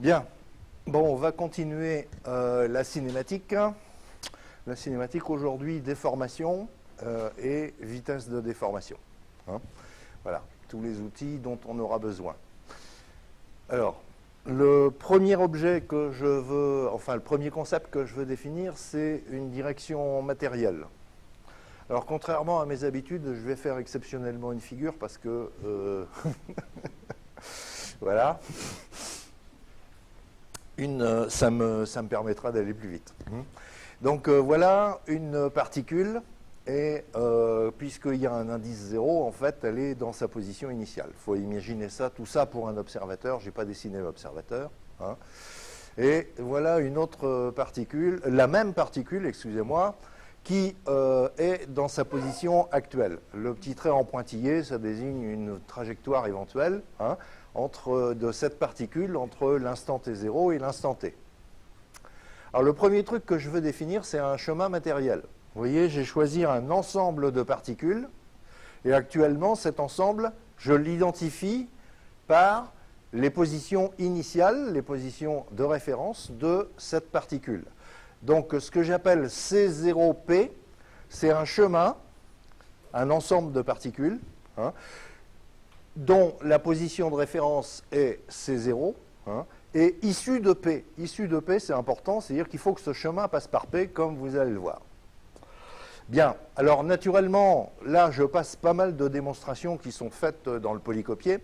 Bien. Bon, on va continuer la cinématique. La cinématique aujourd'hui, déformation et vitesse de déformation. Hein, voilà, tous les outils dont on aura besoin. Alors, le premier objet que je veux, enfin le premier concept que je veux définir, c'est une direction matérielle. Alors, contrairement à mes habitudes, je vais faire exceptionnellement une figure parce que... voilà. Ça me permettra d'aller plus vite. Donc voilà une particule et puisqu'il y a un indice 0, en fait, elle est dans sa position initiale. Il faut imaginer ça, tout ça pour un observateur. Je n'ai pas dessiné l'observateur. Hein. Et voilà une autre particule, la même particule, excusez-moi, qui est dans sa position actuelle. Le petit trait en pointillé, ça désigne une trajectoire éventuelle, hein, de cette particule entre l'instant t0 et l'instant t. Alors le premier truc que je veux définir, c'est un chemin matériel. Vous voyez, j'ai choisi un ensemble de particules, et actuellement, cet ensemble, je l'identifie par les positions initiales, les positions de référence de cette particule. Donc ce que j'appelle C0P, c'est un chemin, un ensemble de particules, hein, dont la position de référence est C0, hein, et issu de P. Issu de P, c'est important, c'est-à-dire qu'il faut que ce chemin passe par P, comme vous allez le voir. Bien, alors naturellement, là, je passe pas mal de démonstrations qui sont faites dans le polycopier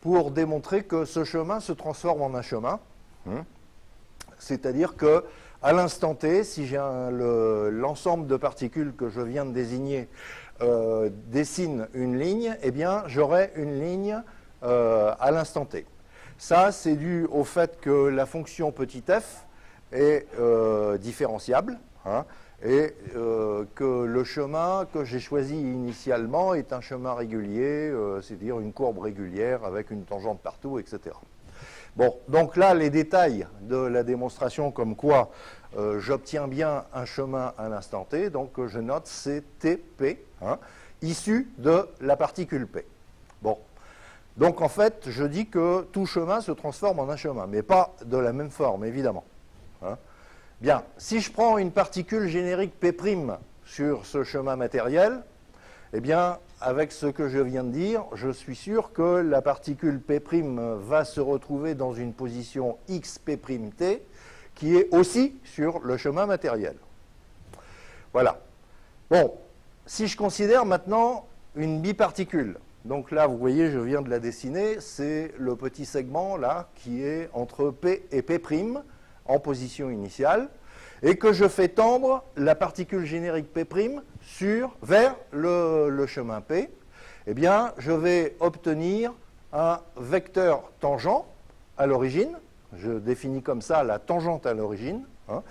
pour démontrer que ce chemin se transforme en un chemin. C'est-à-dire que à l'instant T, si j'ai l'ensemble de particules que je viens de désigner dessine une ligne, eh bien, j'aurai une ligne à l'instant T. Ça, c'est dû au fait que la fonction petit f est différenciable, hein, et que le chemin que j'ai choisi initialement est un chemin régulier, c'est-à-dire une courbe régulière avec une tangente partout, etc. Bon, donc là, les détails de la démonstration, comme quoi j'obtiens bien un chemin à l'instant t, donc je note c'est TP, hein, issu de la particule P. Bon, donc en fait, je dis que tout chemin se transforme en un chemin, mais pas de la même forme, évidemment. Hein. Bien, si je prends une particule générique P' sur ce chemin matériel, eh bien, avec ce que je viens de dire, je suis sûr que la particule P' va se retrouver dans une position XP', qui est aussi sur le chemin matériel. Voilà. Bon, si je considère maintenant une biparticule, donc là, vous voyez, je viens de la dessiner, c'est le petit segment, là, qui est entre P et P' en position initiale, et que je fais tendre la particule générique P' vers le chemin P, eh bien, je vais obtenir un vecteur tangent à l'origine. Je définis comme ça la tangente à l'origine. Hein.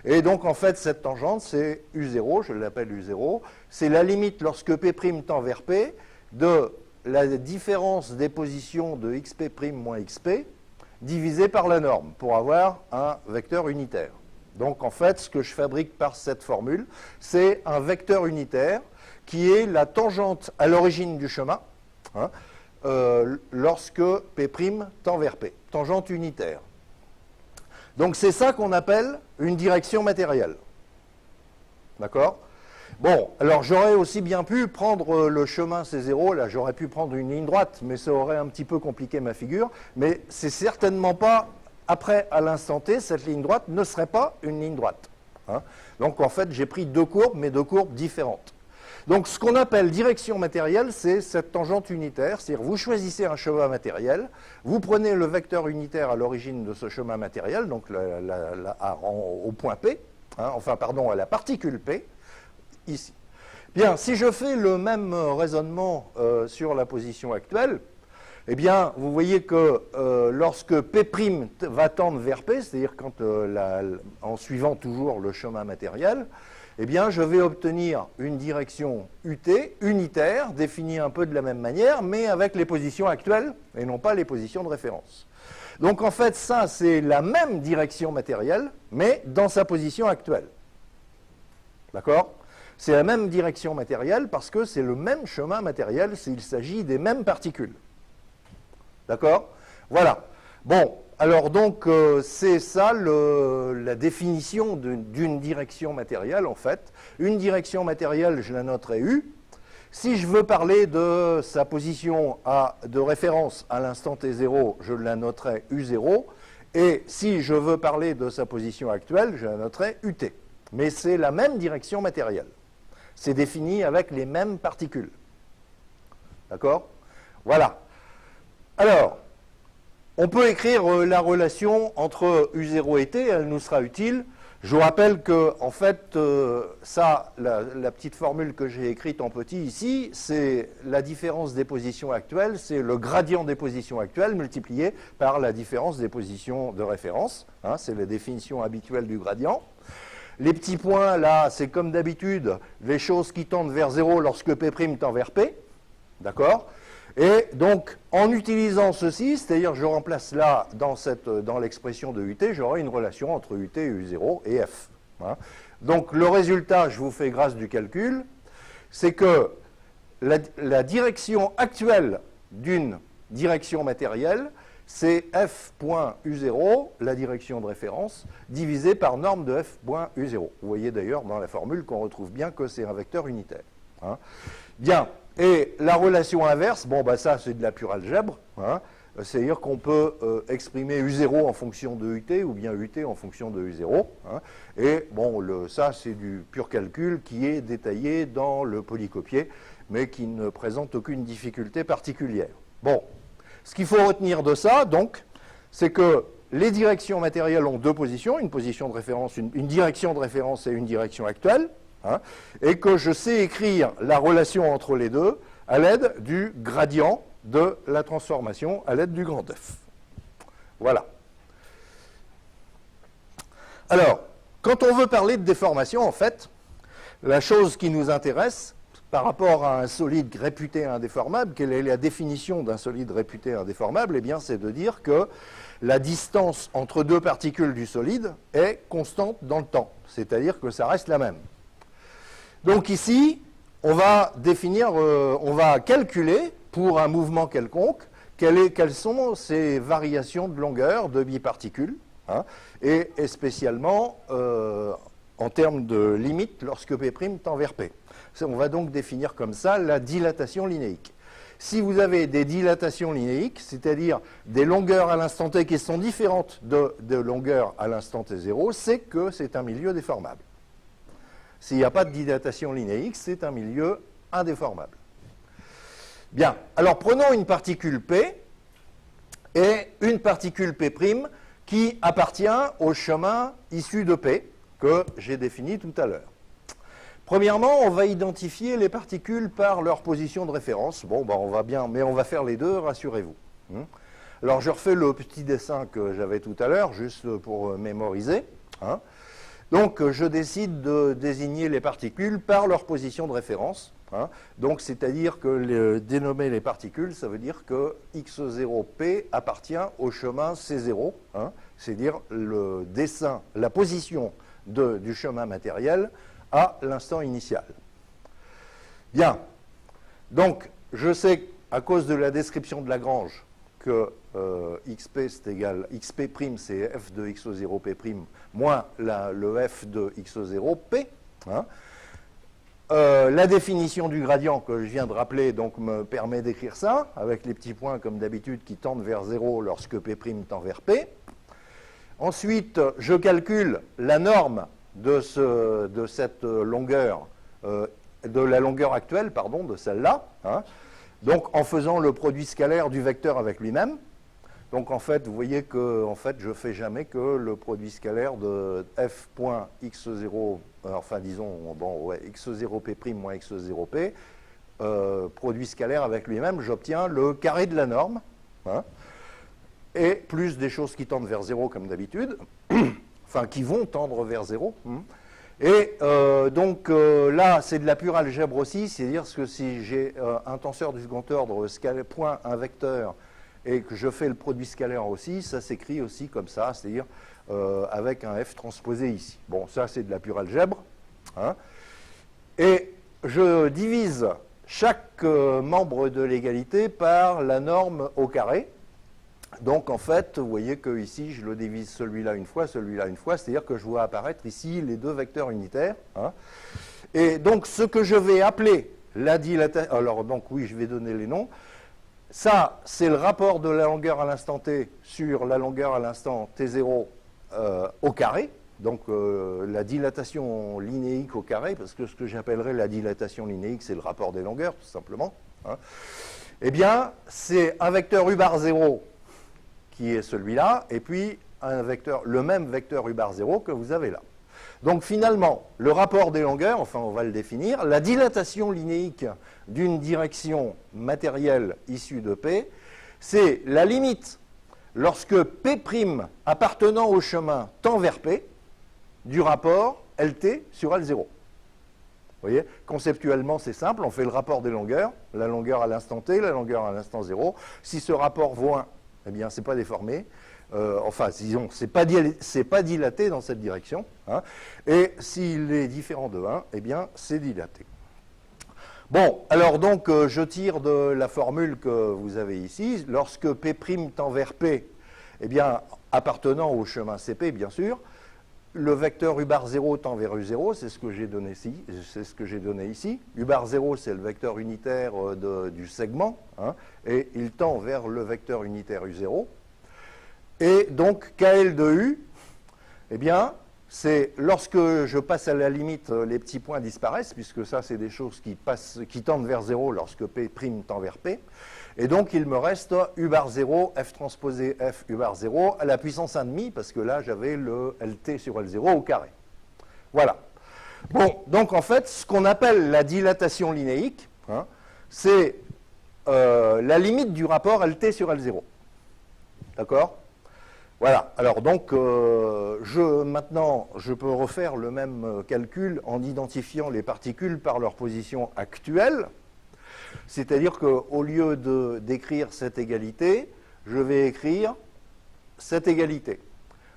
Et donc, en fait, cette tangente, c'est U0, je l'appelle U0. C'est la limite, lorsque P' tend vers P, de la différence des positions de XP' moins XP, divisé par la norme, pour avoir un vecteur unitaire. Donc, en fait, ce que je fabrique par cette formule, c'est un vecteur unitaire qui est la tangente à l'origine du chemin, hein, lorsque P' tend vers P, tangente unitaire. Donc, c'est ça qu'on appelle une direction matérielle. D'accord ? Bon, alors j'aurais aussi bien pu prendre le chemin C0, là j'aurais pu prendre une ligne droite, mais ça aurait un petit peu compliqué ma figure, mais c'est certainement pas, après à l'instant T, cette ligne droite ne serait pas une ligne droite. Hein. Donc en fait j'ai pris deux courbes, mais deux courbes différentes. Donc ce qu'on appelle direction matérielle, c'est cette tangente unitaire, c'est-à-dire vous choisissez un chemin matériel, vous prenez le vecteur unitaire à l'origine de ce chemin matériel, donc au point P, hein, enfin pardon, à la particule P, ici. Bien, si je fais le même raisonnement sur la position actuelle, eh bien, vous voyez que lorsque P' va tendre vers P, c'est-à-dire en suivant toujours le chemin matériel, eh bien, je vais obtenir une direction UT, unitaire, définie un peu de la même manière, mais avec les positions actuelles et non pas les positions de référence. Donc, en fait, ça, c'est la même direction matérielle, mais dans sa position actuelle. D'accord ? C'est la même direction matérielle parce que c'est le même chemin matériel s'il s'agit des mêmes particules. D'accord ? Voilà. Bon, Alors donc, c'est ça la définition d'une direction matérielle, en fait. Une direction matérielle, je la noterai U. Si je veux parler de sa position de référence à l'instant t0, je la noterai U0. Et si je veux parler de sa position actuelle, je la noterai UT. Mais c'est la même direction matérielle. C'est défini avec les mêmes particules. D'accord? Voilà. Alors, on peut écrire la relation entre U0 et T, elle nous sera utile. Je vous rappelle que, en fait, la petite formule que j'ai écrite en petit ici, c'est la différence des positions actuelles, c'est le gradient des positions actuelles multiplié par la différence des positions de référence. Hein, c'est la définition habituelle du gradient. Les petits points, là, c'est comme d'habitude, les choses qui tendent vers 0 lorsque P' tend vers P. D'accord? Et donc, en utilisant ceci, c'est-à-dire je remplace là, dans l'expression de UT, j'aurai une relation entre UT, U0 et F. Hein. Donc, le résultat, je vous fais grâce du calcul, c'est que la direction actuelle d'une direction matérielle, c'est F.U0, la direction de référence, divisé par norme de F.U0. Vous voyez d'ailleurs dans la formule qu'on retrouve bien que c'est un vecteur unitaire. Hein. Bien. Et la relation inverse, bon, bah ça, c'est de la pure algèbre. Hein. C'est-à-dire qu'on peut exprimer U0 en fonction de UT ou bien UT en fonction de U0. Hein. Et bon, ça, c'est du pur calcul qui est détaillé dans le polycopié, mais qui ne présente aucune difficulté particulière. Bon, ce qu'il faut retenir de ça, donc, c'est que les directions matérielles ont deux positions, une position de référence, une direction de référence et une direction actuelle. Hein, et que je sais écrire la relation entre les deux à l'aide du gradient de la transformation à l'aide du grand F. Voilà. Alors, quand on veut parler de déformation, en fait, la chose qui nous intéresse, par rapport à un solide réputé indéformable, quelle est la définition d'un solide réputé indéformable? Eh bien, c'est de dire que la distance entre deux particules du solide est constante dans le temps, c'est-à-dire que ça reste la même. Donc ici, on va on va calculer pour un mouvement quelconque quelles sont ces variations de longueur de biparticules, hein, et spécialement en termes de limite lorsque P' tend vers P. On va donc définir comme ça la dilatation linéique. Si vous avez des dilatations linéiques, c'est-à-dire des longueurs à l'instant t qui sont différentes de longueurs à l'instant t0, c'est que c'est un milieu déformable. S'il n'y a pas de dilatation linéique, c'est un milieu indéformable. Bien, alors prenons une particule P et une particule P' qui appartient au chemin issu de P que j'ai défini tout à l'heure. Premièrement, on va identifier les particules par leur position de référence. Bon, ben, on va bien, mais on va faire les deux, rassurez-vous. Alors je refais le petit dessin que j'avais tout à l'heure, juste pour mémoriser. Hein. Donc, je décide de désigner les particules par leur position de référence. Hein. Donc, c'est-à-dire que dénommer les particules, ça veut dire que x0p appartient au chemin C0, hein, c'est-à-dire le dessin, la position du chemin matériel à l'instant initial. Bien. Donc, je sais, à cause de la description de Lagrange, que xp c'est égal, xp' c'est f de x0p' moins le f de x0p. Hein. La définition du gradient que je viens de rappeler donc, me permet d'écrire ça, avec les petits points comme d'habitude qui tendent vers 0 lorsque P' tend vers P. Ensuite, je calcule la norme de cette longueur, de la longueur actuelle, pardon, de celle-là. Hein. Donc, en faisant le produit scalaire du vecteur avec lui-même. Donc, en fait, vous voyez que en fait, je ne fais jamais que le produit scalaire de f.x0, enfin, disons, bon, ouais, x0p' moins x0p, produit scalaire avec lui-même, j'obtiens le carré de la norme, hein, et plus des choses qui tendent vers 0 comme d'habitude, enfin, qui vont tendre vers 0. Et donc là, c'est de la pure algèbre aussi, c'est-à-dire que si j'ai un tenseur du second ordre, point un vecteur, et que je fais le produit scalaire aussi, ça s'écrit aussi comme ça, c'est-à-dire avec un f transposé ici. Bon, ça c'est de la pure algèbre. Hein. Et je divise chaque membre de l'égalité par la norme au carré. Donc en fait, vous voyez que ici, je le divise celui-là une fois, c'est-à-dire que je vois apparaître ici les deux vecteurs unitaires. Hein. Et donc ce que je vais appeler la dilatation, alors donc oui, je vais donner les noms. Ça, c'est le rapport de la longueur à l'instant t sur la longueur à l'instant t0 au carré. Donc la dilatation linéique au carré, parce que ce que j'appellerais la dilatation linéique, c'est le rapport des longueurs, tout simplement. Hein. Eh bien, c'est un vecteur u bar 0 qui est celui-là, et puis le même vecteur u bar 0 que vous avez là. Donc finalement, le rapport des longueurs, enfin on va le définir, la dilatation linéique d'une direction matérielle issue de P, c'est la limite lorsque P' appartenant au chemin tend vers P du rapport LT sur L0. Vous voyez, conceptuellement c'est simple, on fait le rapport des longueurs, la longueur à l'instant t, la longueur à l'instant 0. Si ce rapport vaut 1, eh bien c'est pas déformé. Enfin, disons, c'est pas dilaté dans cette direction. Hein, et s'il est différent de 1, eh bien, c'est dilaté. Bon, alors donc, je tire de la formule que vous avez ici. Lorsque P' tend vers P, eh bien, appartenant au chemin CP, bien sûr, le vecteur u bar 0 tend vers u0, c'est ce que j'ai donné ici. U bar 0, c'est le vecteur unitaire du segment, hein, et il tend vers le vecteur unitaire u0. Et donc, KL de U, eh bien, c'est lorsque je passe à la limite, les petits points disparaissent, puisque ça, c'est des choses qui tendent vers 0 lorsque P' tend vers P. Et donc, il me reste U bar 0, F transposé F U bar 0, à la puissance 1,5, parce que là, j'avais le LT sur L0 au carré. Voilà. Bon, donc en fait, ce qu'on appelle la dilatation linéique, hein, c'est la limite du rapport LT sur L0. D'accord ? Voilà, alors donc maintenant je peux refaire le même calcul en identifiant les particules par leur position actuelle, c'est-à-dire qu'au lieu d'écrire cette égalité, je vais écrire cette égalité.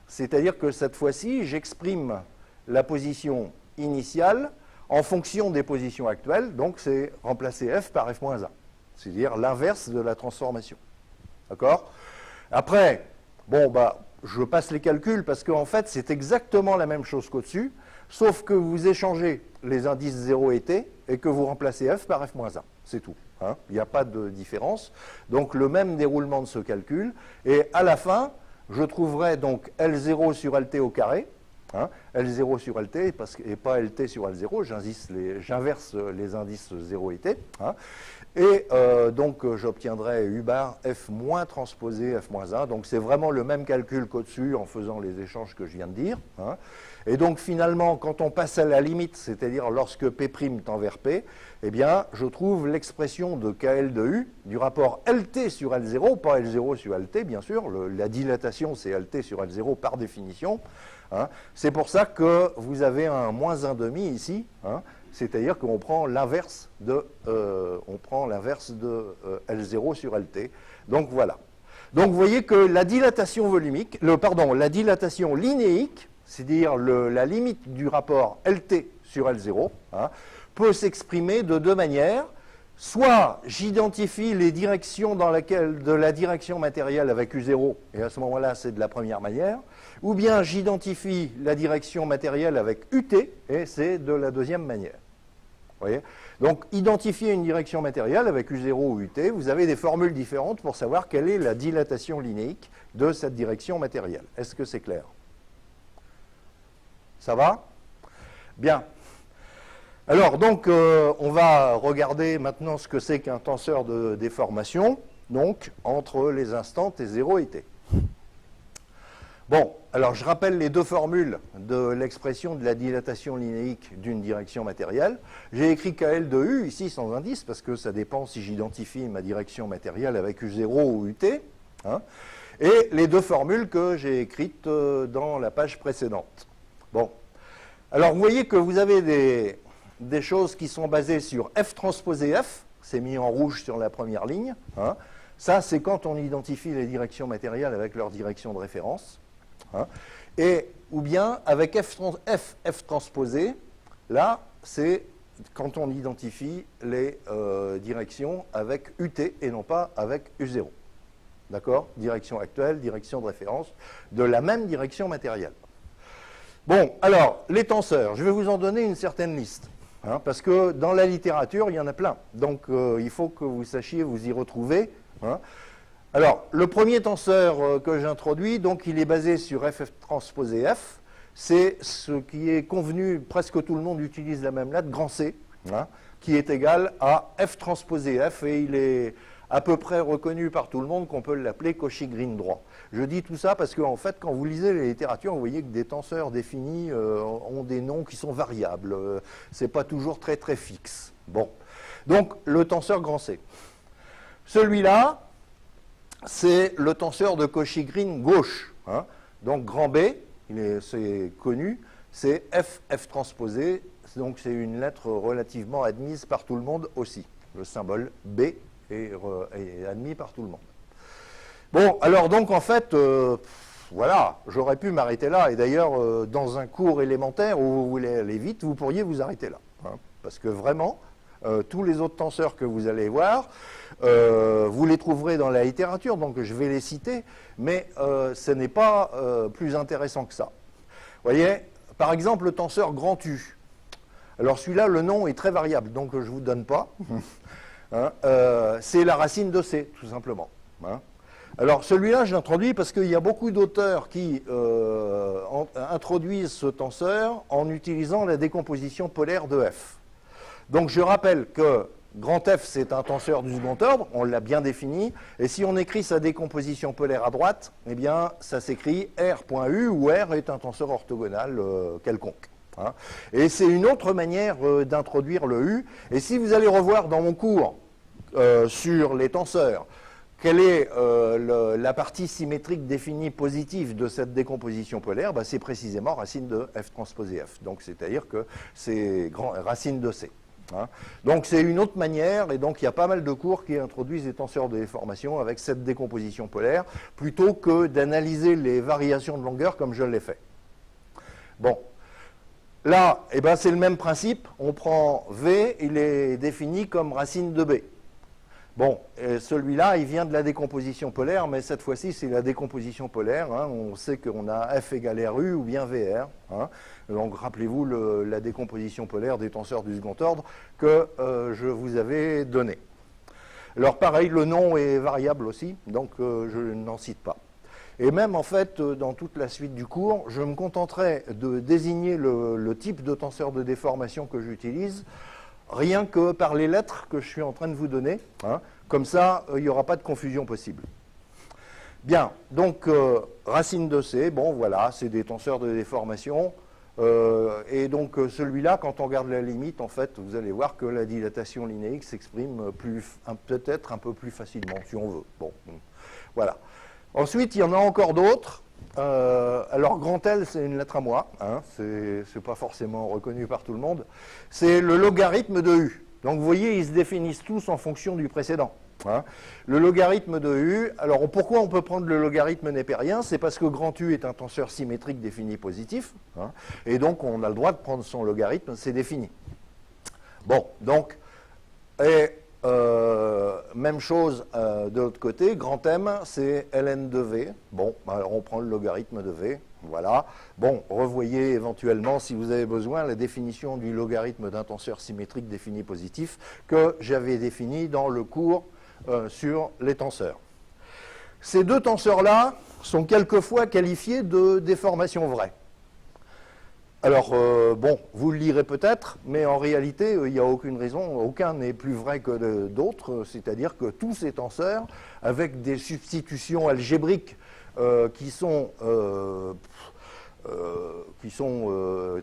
C'est-à-dire que cette fois-ci, j'exprime la position initiale en fonction des positions actuelles, donc c'est remplacer f par f-1, c'est-à-dire l'inverse de la transformation. D'accord ? Après, bon, je passe les calculs parce qu'en fait, c'est exactement la même chose qu'au-dessus, sauf que vous échangez les indices 0 et t et que vous remplacez f par f-1. C'est tout. Hein. Il n'y a pas de différence. Donc, le même déroulement de ce calcul. Et à la fin, je trouverai donc L0 sur LT au carré. Hein, L0 sur LT et pas LT sur L0. J'inverse les indices 0 et t. Hein. Et donc, j'obtiendrai U bar F moins transposé F-1. Donc, c'est vraiment le même calcul qu'au-dessus en faisant les échanges que je viens de dire. Hein. Et donc, finalement, quand on passe à la limite, c'est-à-dire lorsque P' tend vers P, eh bien, je trouve l'expression de KL de U du rapport LT sur L0, pas L0 sur LT, bien sûr. La dilatation, c'est LT sur L0 par définition. Hein. C'est pour ça que vous avez un moins 1,5 ici. Hein. C'est-à-dire qu'on prend l'inverse de L0 sur LT. Donc voilà. Donc vous voyez que la dilatation la dilatation linéique, c'est-à-dire la limite du rapport LT sur L0, hein, peut s'exprimer de deux manières. Soit j'identifie les directions de la direction matérielle avec U0, et à ce moment-là, c'est de la première manière, ou bien j'identifie la direction matérielle avec UT, et c'est de la deuxième manière. Vous voyez ? Donc, identifier une direction matérielle avec U0 ou UT, vous avez des formules différentes pour savoir quelle est la dilatation linéique de cette direction matérielle. Est-ce que c'est clair ? Ça va ? Bien. Alors, donc, on va regarder maintenant ce que c'est qu'un tenseur de déformation, donc, entre les instants T0 et T. Bon, alors je rappelle les deux formules de l'expression de la dilatation linéique d'une direction matérielle. J'ai écrit KL de U ici sans indice, parce que ça dépend si j'identifie ma direction matérielle avec U0 ou UT. Hein, et les deux formules que j'ai écrites dans la page précédente. Bon, alors vous voyez que vous avez des choses qui sont basées sur F transposé F, c'est mis en rouge sur la première ligne. Hein. Ça, c'est quand on identifie les directions matérielles avec leur direction de référence. Hein. Ou bien avec F transposé, là, c'est quand on identifie les directions avec UT et non pas avec U0. d'accord? Direction actuelle, direction de référence, de la même direction matérielle. Bon, alors, les tenseurs, je vais vous en donner une certaine liste, hein, parce que dans la littérature, il y en a plein. Donc, il faut que vous sachiez vous y retrouver. Hein. Alors, le premier tenseur que j'introduis, donc, il est basé sur f transposé f. C'est ce qui est convenu, presque tout le monde utilise la même lettre, grand C, hein, qui est égal à f transposé f, et il est à peu près reconnu par tout le monde qu'on peut l'appeler Cauchy-Green droit. Je dis tout ça parce qu'en fait, quand vous lisez les littératures, vous voyez que des tenseurs définis ont des noms qui sont variables. C'est pas toujours très très fixe. Bon, donc le tenseur grand C. Celui-là, c'est le tenseur de Cauchy-Green gauche. Hein. Donc grand B, c'est connu, c'est f transposé, donc c'est une lettre relativement admise par tout le monde aussi. Le symbole B est admis par tout le monde. Bon, alors donc en fait, voilà, j'aurais pu m'arrêter là. Et d'ailleurs, dans un cours élémentaire où vous voulez aller vite, vous pourriez vous arrêter là. Hein, parce que vraiment, tous les autres tenseurs que vous allez voir, vous les trouverez dans la littérature, donc je vais les citer, mais ce n'est pas plus intéressant que ça. Vous voyez, par exemple, le tenseur grand U. Alors celui-là, le nom est très variable, donc je ne vous donne pas. Hein, c'est la racine de C, tout simplement. Hein. Alors celui-là, je l'introduis parce qu'il y a beaucoup d'auteurs qui introduisent ce tenseur en utilisant la décomposition polaire de F. Donc je rappelle que grand F, c'est un tenseur du second ordre, on l'a bien défini, et si on écrit sa décomposition polaire à droite, eh bien ça s'écrit R.U, où R est un tenseur orthogonal quelconque. Hein. Et c'est une autre manière d'introduire le U, et si vous allez revoir dans mon cours sur les tenseurs, quelle est la partie symétrique définie positive de cette décomposition polaire? Ben, c'est précisément racine de f transposé f. Donc c'est-à-dire que c'est racine de C. Hein. Donc c'est une autre manière, et donc il y a pas mal de cours qui introduisent des tenseurs de déformation avec cette décomposition polaire, plutôt que d'analyser les variations de longueur comme je l'ai fait. Bon. Là, eh ben, c'est le même principe. On prend V, il est défini comme racine de B. Bon, celui-là, il vient de la décomposition polaire, mais cette fois-ci, c'est la décomposition polaire. Hein. On sait qu'on a F égale RU ou bien VR. Hein. Donc, rappelez-vous la décomposition polaire des tenseurs du second ordre que je vous avais donné. Alors, pareil, le nom est variable aussi, donc je n'en cite pas. Et même, en fait, dans toute la suite du cours, je me contenterai de désigner le type de tenseur de déformation que j'utilise, rien que par les lettres que je suis en train de vous donner. Hein. Comme ça, il n'y aura pas de confusion possible. Bien, donc, racine de C, bon, voilà, c'est des tenseurs de déformation. Et donc, celui-là, quand on regarde la limite, en fait, vous allez voir que la dilatation linéique s'exprime peut-être un peu plus facilement, si on veut. Bon, voilà. Ensuite, il y en a encore d'autres. Alors, grand L, c'est une lettre à moi. Hein, c'est pas forcément reconnu par tout le monde. C'est le logarithme de U. Donc, vous voyez, ils se définissent tous en fonction du précédent. Hein. Le logarithme de U, alors pourquoi on peut prendre le logarithme népérien? C'est parce que grand U est un tenseur symétrique défini positif. Hein, et donc, on a le droit de prendre son logarithme, c'est défini. Bon, donc, même chose de l'autre côté, grand M, c'est ln de V. Bon, alors on prend le logarithme de V, voilà. Bon, revoyez éventuellement, si vous avez besoin, la définition du logarithme d'un tenseur symétrique défini positif que j'avais défini dans le cours sur les tenseurs. Ces deux tenseurs-là sont quelquefois qualifiés de déformation vraie. Alors, bon, vous le lirez peut-être, mais en réalité, il n'y a aucune raison, aucun n'est plus vrai que d'autres, c'est-à-dire que tous ces tenseurs, avec des substitutions algébriques qui sont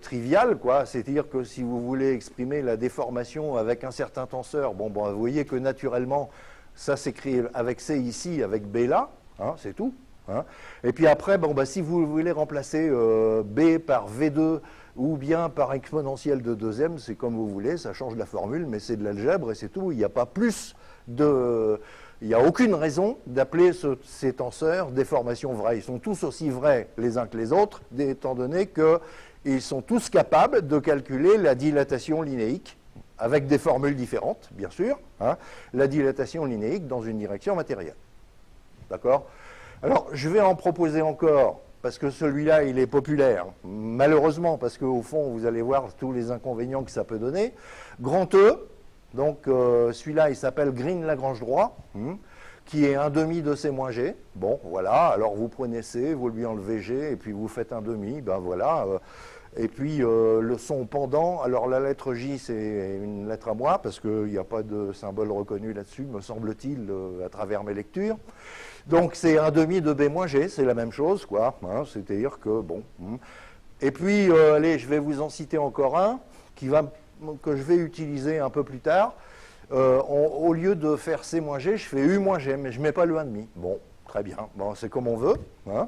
triviales, quoi, c'est-à-dire que si vous voulez exprimer la déformation avec un certain tenseur, bon, vous voyez que naturellement, ça s'écrit avec C ici, avec B là, hein, c'est tout. Hein. Et puis après, bon, si vous voulez remplacer B par V2 ou bien par exponentielle de 2m, c'est comme vous voulez, ça change la formule, mais c'est de l'algèbre et c'est tout. Il n'y a pas plus de... Il n'y a aucune raison d'appeler ces tenseurs déformations vraies. Ils sont tous aussi vrais les uns que les autres, étant donné qu'ils sont tous capables de calculer la dilatation linéique, avec des formules différentes, bien sûr, hein, la dilatation linéique dans une direction matérielle. D'accord? Alors, je vais en proposer encore, parce que celui-là, il est populaire, malheureusement, parce qu'au fond, vous allez voir tous les inconvénients que ça peut donner. Grand E, donc celui-là, il s'appelle Green-Lagrange droit, qui est un demi de C-G. Bon, voilà, alors vous prenez C, vous lui enlevez G, et puis vous faites un demi, ben voilà. Et puis le son pendant, alors la lettre J, c'est une lettre à moi, parce qu'il n'y a pas de symbole reconnu là-dessus, me semble-t-il, à travers mes lectures. Donc c'est un demi de B-G, c'est la même chose, quoi. Hein, c'est-à-dire que, bon. Et puis, allez, je vais vous en citer encore un, que je vais utiliser un peu plus tard. Au lieu de faire C-G, je fais U-G, mais je ne mets pas le 1,5. Bon, très bien, bon, c'est comme on veut. Hein.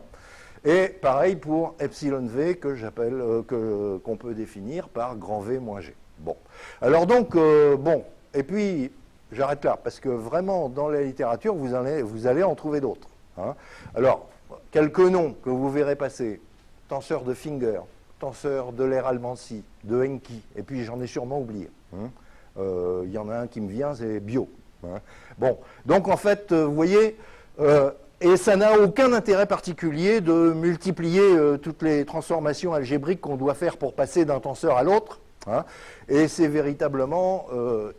Et pareil pour epsilon V, que j'appelle, qu'on peut définir par grand V-G. Bon. Alors donc, bon, et puis, j'arrête là, parce que vraiment, dans la littérature, vous allez en trouver d'autres. Hein. Alors, quelques noms que vous verrez passer: tenseur de Finger, tenseur de l'Eralmancy, de Henke, et puis j'en ai sûrement oublié. Hein. Il y en a un qui me vient, c'est Bio. Hein. Bon, donc en fait, vous voyez, et ça n'a aucun intérêt particulier de multiplier toutes les transformations algébriques qu'on doit faire pour passer d'un tenseur à l'autre. Hein. Et c'est véritablement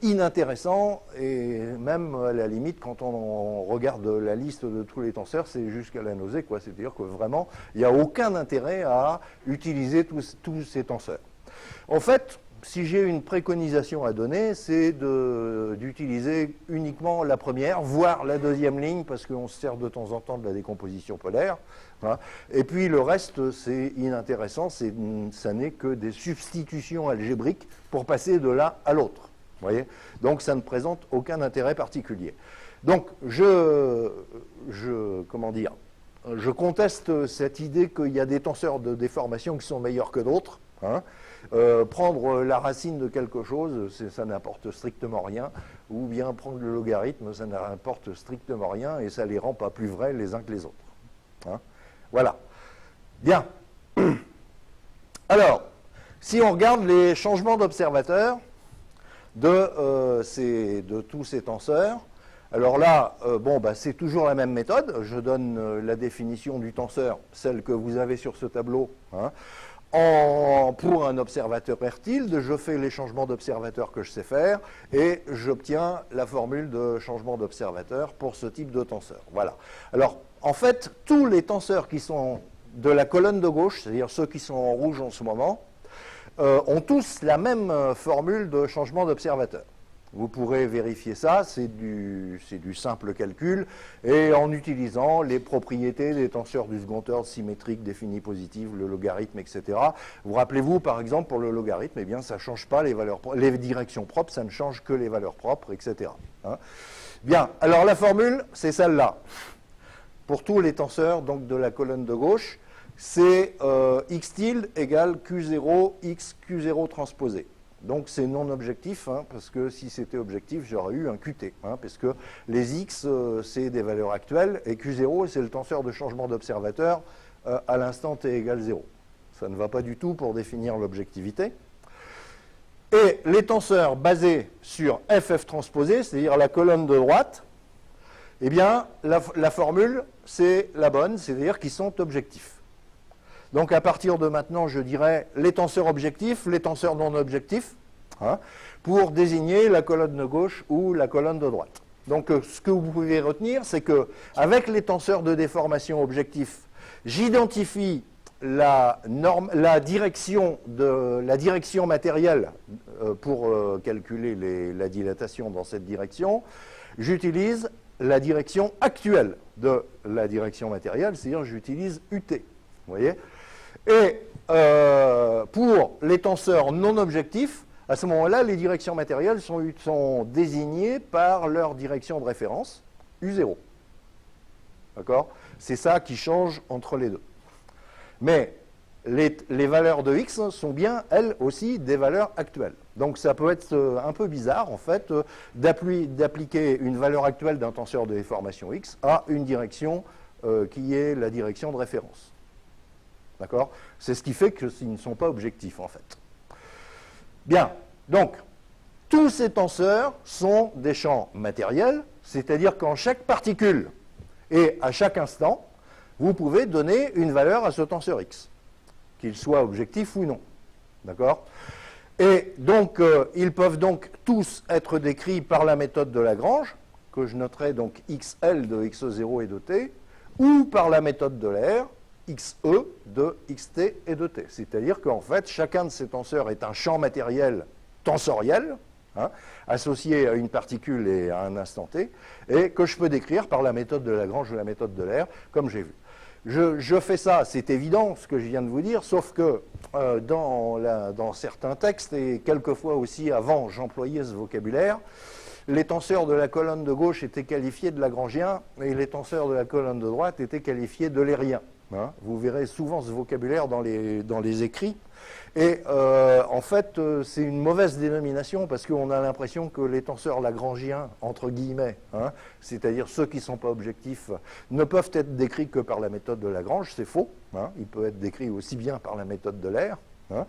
inintéressant, et même à la limite, quand on regarde la liste de tous les tenseurs, c'est jusqu'à la nausée, quoi. C'est-à-dire que vraiment, il n'y a aucun intérêt à utiliser tous ces tenseurs. En fait, si j'ai une préconisation à donner, c'est d'utiliser uniquement la première, voire la deuxième ligne, parce qu'on se sert de temps en temps de la décomposition polaire. Hein. Et puis le reste, c'est inintéressant, ça n'est que des substitutions algébriques pour passer de l'un à l'autre. Voyez ? Donc ça ne présente aucun intérêt particulier. Donc je conteste cette idée qu'il y a des tenseurs de déformation qui sont meilleurs que d'autres. Hein. Prendre la racine de quelque chose, ça n'apporte strictement rien, ou bien prendre le logarithme, ça n'apporte strictement rien, et ça ne les rend pas plus vrais les uns que les autres. Hein. Voilà. Bien. Alors, si on regarde les changements d'observateurs de tous ces tenseurs, alors là, c'est toujours la même méthode. Je donne la définition du tenseur, celle que vous avez sur ce tableau. Hein. Pour un observateur Herthild, je fais les changements d'observateur que je sais faire et j'obtiens la formule de changement d'observateur pour ce type de tenseur. Voilà. Alors, en fait, tous les tenseurs qui sont de la colonne de gauche, c'est-à-dire ceux qui sont en rouge en ce moment, ont tous la même formule de changement d'observateur. Vous pourrez vérifier ça, c'est du simple calcul, et en utilisant les propriétés des tenseurs du second ordre symétriques définis positives, le logarithme, etc. Vous rappelez-vous, par exemple, pour le logarithme, eh bien, ça ne change pas les directions propres, ça ne change que les valeurs propres, etc. Hein. Bien, alors la formule, c'est celle-là. Pour tous les tenseurs donc, de la colonne de gauche, c'est x tilde égale Q0 x Q0 transposé. Donc c'est non objectif, hein, parce que si c'était objectif, j'aurais eu un Qt, hein, parce que les x, c'est des valeurs actuelles, et Q0, c'est le tenseur de changement d'observateur à l'instant t égale 0. Ça ne va pas du tout pour définir l'objectivité. Et les tenseurs basés sur FF transposé, c'est-à-dire la colonne de droite, eh bien, la formule, c'est la bonne, c'est-à-dire qu'ils sont objectifs. Donc à partir de maintenant, je dirais les tenseurs objectifs, les tenseurs non objectifs, hein, pour désigner la colonne de gauche ou la colonne de droite. Donc ce que vous pouvez retenir, c'est qu'avec les tenseurs de déformation objectifs, j'identifie la direction matérielle pour calculer la dilatation dans cette direction. J'utilise la direction actuelle de la direction matérielle, c'est-à-dire j'utilise UT. Vous voyez ? Et pour les tenseurs non objectifs, à ce moment-là, les directions matérielles sont désignées par leur direction de référence, U0. D'accord ? C'est ça qui change entre les deux. Mais les valeurs de x sont bien, elles aussi, des valeurs actuelles. Donc ça peut être un peu bizarre, en fait, d'appliquer une valeur actuelle d'un tenseur de déformation x à une direction qui est la direction de référence. D'accord ? C'est ce qui fait qu'ils ne sont pas objectifs, en fait. Bien, donc, tous ces tenseurs sont des champs matériels, c'est-à-dire qu'en chaque particule, Et à chaque instant, vous pouvez donner une valeur à ce tenseur x, qu'il soit objectif ou non. D'accord? Et donc, ils peuvent donc tous être décrits par la méthode de Lagrange, que je noterai donc xl de xe0 et de t, ou par la méthode de l'air, xe de xt et de t. C'est-à-dire qu'en fait, chacun de ces tenseurs est un champ matériel tensoriel, hein, associé à une particule et à un instant t, et que je peux décrire par la méthode de Lagrange ou la méthode de l'air, comme j'ai vu. Je fais ça, c'est évident ce que je viens de vous dire, sauf que dans certains textes, et quelquefois aussi avant j'employais ce vocabulaire, les tenseurs de la colonne de gauche étaient qualifiés de lagrangiens et les tenseurs de la colonne de droite étaient qualifiés de lériens. Hein, vous verrez souvent ce vocabulaire dans les écrits. Et en fait, c'est une mauvaise dénomination parce qu'on a l'impression que les tenseurs lagrangiens, entre guillemets, hein, c'est-à-dire ceux qui ne sont pas objectifs, ne peuvent être décrits que par la méthode de Lagrange. C'est faux. Hein, ils peuvent être décrits aussi bien par la méthode de l'air. Hein,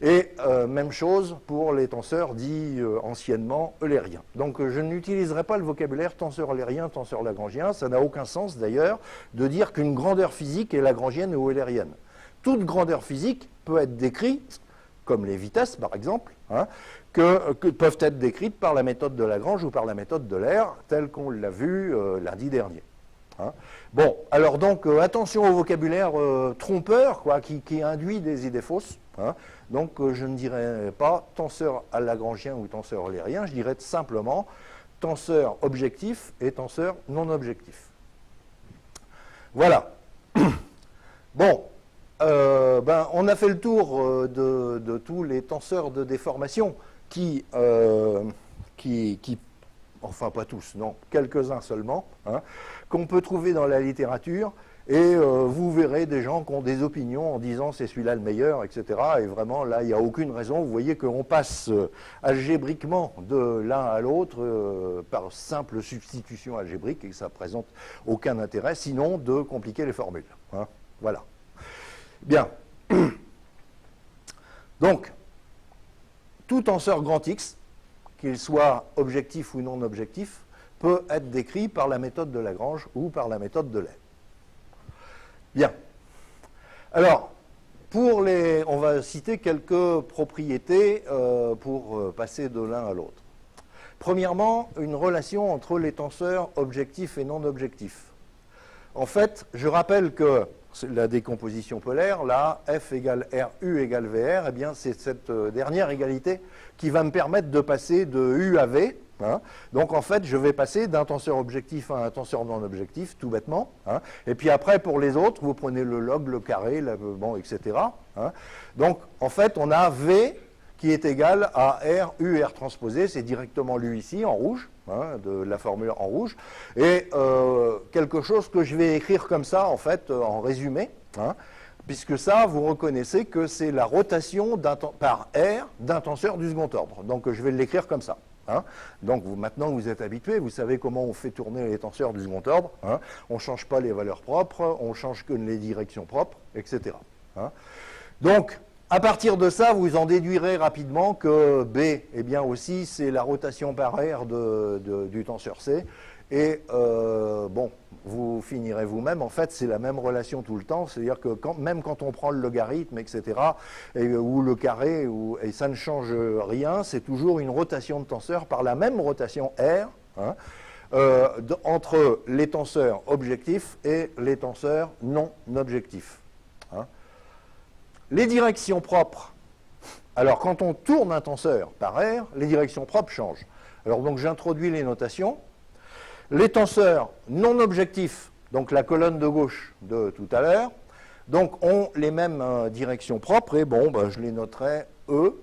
et même chose pour les tenseurs dits anciennement eulériens. Donc je n'utiliserai pas le vocabulaire tenseur eulérien, tenseur lagrangien. Ça n'a aucun sens d'ailleurs de dire qu'une grandeur physique est lagrangienne ou eulérienne. Toute grandeur physique peut être décrite, comme les vitesses par exemple, hein, que peuvent être décrites par la méthode de Lagrange ou par la méthode de l'air, telle qu'on l'a vu lundi dernier. Hein. Bon, alors donc attention au vocabulaire trompeur, quoi, qui induit des idées fausses. Hein. Donc je ne dirais pas tenseur à lagrangien ou tenseur eulérien, je dirais simplement tenseur objectif et tenseur non objectif. Voilà. Bon, on a fait le tour de tous les tenseurs de déformation qui enfin pas tous, non, quelques-uns seulement, hein, qu'on peut trouver dans la littérature, et vous verrez des gens qui ont des opinions en disant c'est celui-là le meilleur, etc. Et vraiment, là, il n'y a aucune raison. Vous voyez qu'on passe algébriquement de l'un à l'autre par simple substitution algébrique, et que ça ne présente aucun intérêt, sinon de compliquer les formules. Hein. Voilà. Bien. Donc, tout tenseur grand X, qu'il soit objectif ou non objectif, peut être décrit par la méthode de Lagrange ou par la méthode de l'air. Bien. Alors, on va citer quelques propriétés pour passer de l'un à l'autre. Premièrement, une relation entre les tenseurs objectifs et non objectifs. En fait, je rappelle que la décomposition polaire, là, F égale RU égale VR, eh bien, c'est cette dernière égalité qui va me permettre de passer de U à V. Hein. Donc, en fait, je vais passer d'un tenseur objectif à un tenseur non objectif, tout bêtement. Hein. Et puis après, pour les autres, vous prenez le log, le carré, bon, etc. Hein. Donc, en fait, on a V qui est égal à R, U, R transposé. C'est directement lu ici, en rouge, hein, de la formule en rouge. Et quelque chose que je vais écrire comme ça, en fait, en résumé, hein, puisque ça, vous reconnaissez que c'est la rotation par R d'un tenseur du second ordre. Donc, je vais l'écrire comme ça. Hein. Donc maintenant vous êtes habitués, vous savez comment on fait tourner les tenseurs du second ordre. Hein. On ne change pas les valeurs propres, on ne change que les directions propres, etc. Hein. Donc à partir de ça, vous en déduirez rapidement que B, eh bien aussi, c'est la rotation par R du tenseur C. Et bon, vous finirez vous-même, en fait, c'est la même relation tout le temps, c'est-à-dire que même quand on prend le logarithme, etc., ou le carré, et ça ne change rien, c'est toujours une rotation de tenseur par la même rotation R, hein, entre les tenseurs objectifs et les tenseurs non objectifs. Hein. Les directions propres. Alors, quand on tourne un tenseur par R, les directions propres changent. Alors, donc, j'introduis les notations. Les tenseurs non objectifs, donc la colonne de gauche de tout à l'heure, donc ont les mêmes directions propres, et bon, je les noterai E,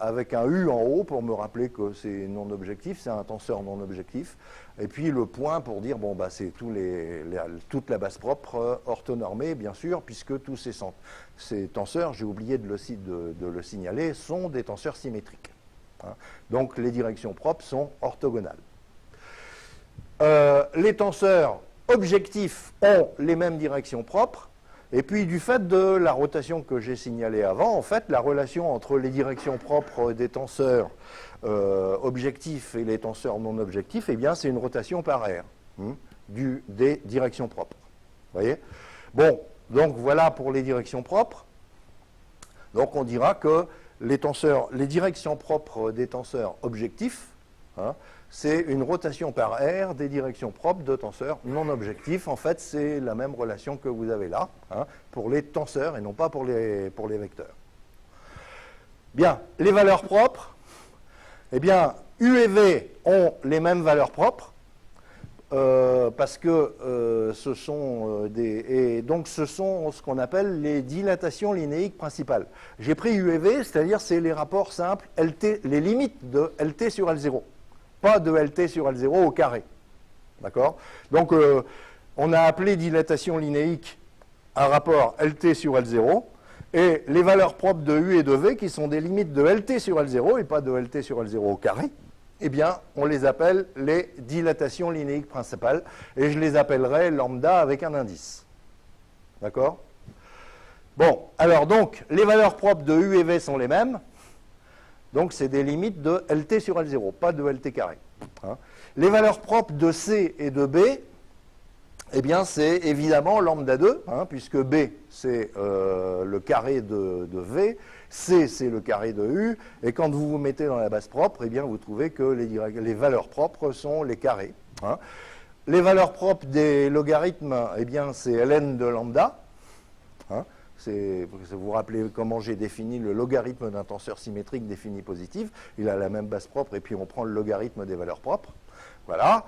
avec un U en haut pour me rappeler que c'est non objectif, c'est un tenseur non objectif, et puis le point pour dire, bon, c'est toute la base propre orthonormée, bien sûr, puisque tous ces tenseurs, j'ai oublié de le signaler, sont des tenseurs symétriques. Hein. Donc les directions propres sont orthogonales. Les tenseurs objectifs ont les mêmes directions propres, et puis du fait de la rotation que j'ai signalée avant, en fait, la relation entre les directions propres des tenseurs objectifs et les tenseurs non objectifs, eh bien, c'est une rotation par R. des directions propres. Vous voyez? Bon, donc voilà pour les directions propres. Donc on dira que les directions propres des tenseurs objectifs, hein, c'est une rotation par R des directions propres de tenseurs non objectifs. En fait, c'est la même relation que vous avez là, hein, pour les tenseurs et non pas pour les vecteurs. Bien, les valeurs propres, eh bien, U et V ont les mêmes valeurs propres, parce que ce sont et donc ce sont ce qu'on appelle les dilatations linéiques principales. J'ai pris U et V, c'est-à-dire c'est les rapports simples LT, les limites de LT sur L0, pas de LT sur L0 au carré. D'accord? Donc on a appelé dilatation linéique un rapport LT sur L0, et les valeurs propres de U et de V, qui sont des limites de LT sur L0 et pas de LT sur L0 au carré, eh bien, on les appelle les dilatations linéiques principales, et je les appellerai lambda avec un indice. D'accord? Bon, alors donc, les valeurs propres de U et V sont les mêmes, donc c'est des limites de LT sur L0, pas de LT carré. Hein. Les valeurs propres de C et de B, eh bien, c'est évidemment lambda 2, hein, puisque B, c'est le carré de V, C, c'est le carré de U, et quand vous vous mettez dans la base propre, eh bien, vous trouvez que les valeurs propres sont les carrés. Hein. Les valeurs propres des logarithmes, eh bien, c'est ln de lambda. Hein. Vous vous rappelez comment j'ai défini le logarithme d'un tenseur symétrique défini positif. Il a la même base propre, et puis on prend le logarithme des valeurs propres. Voilà.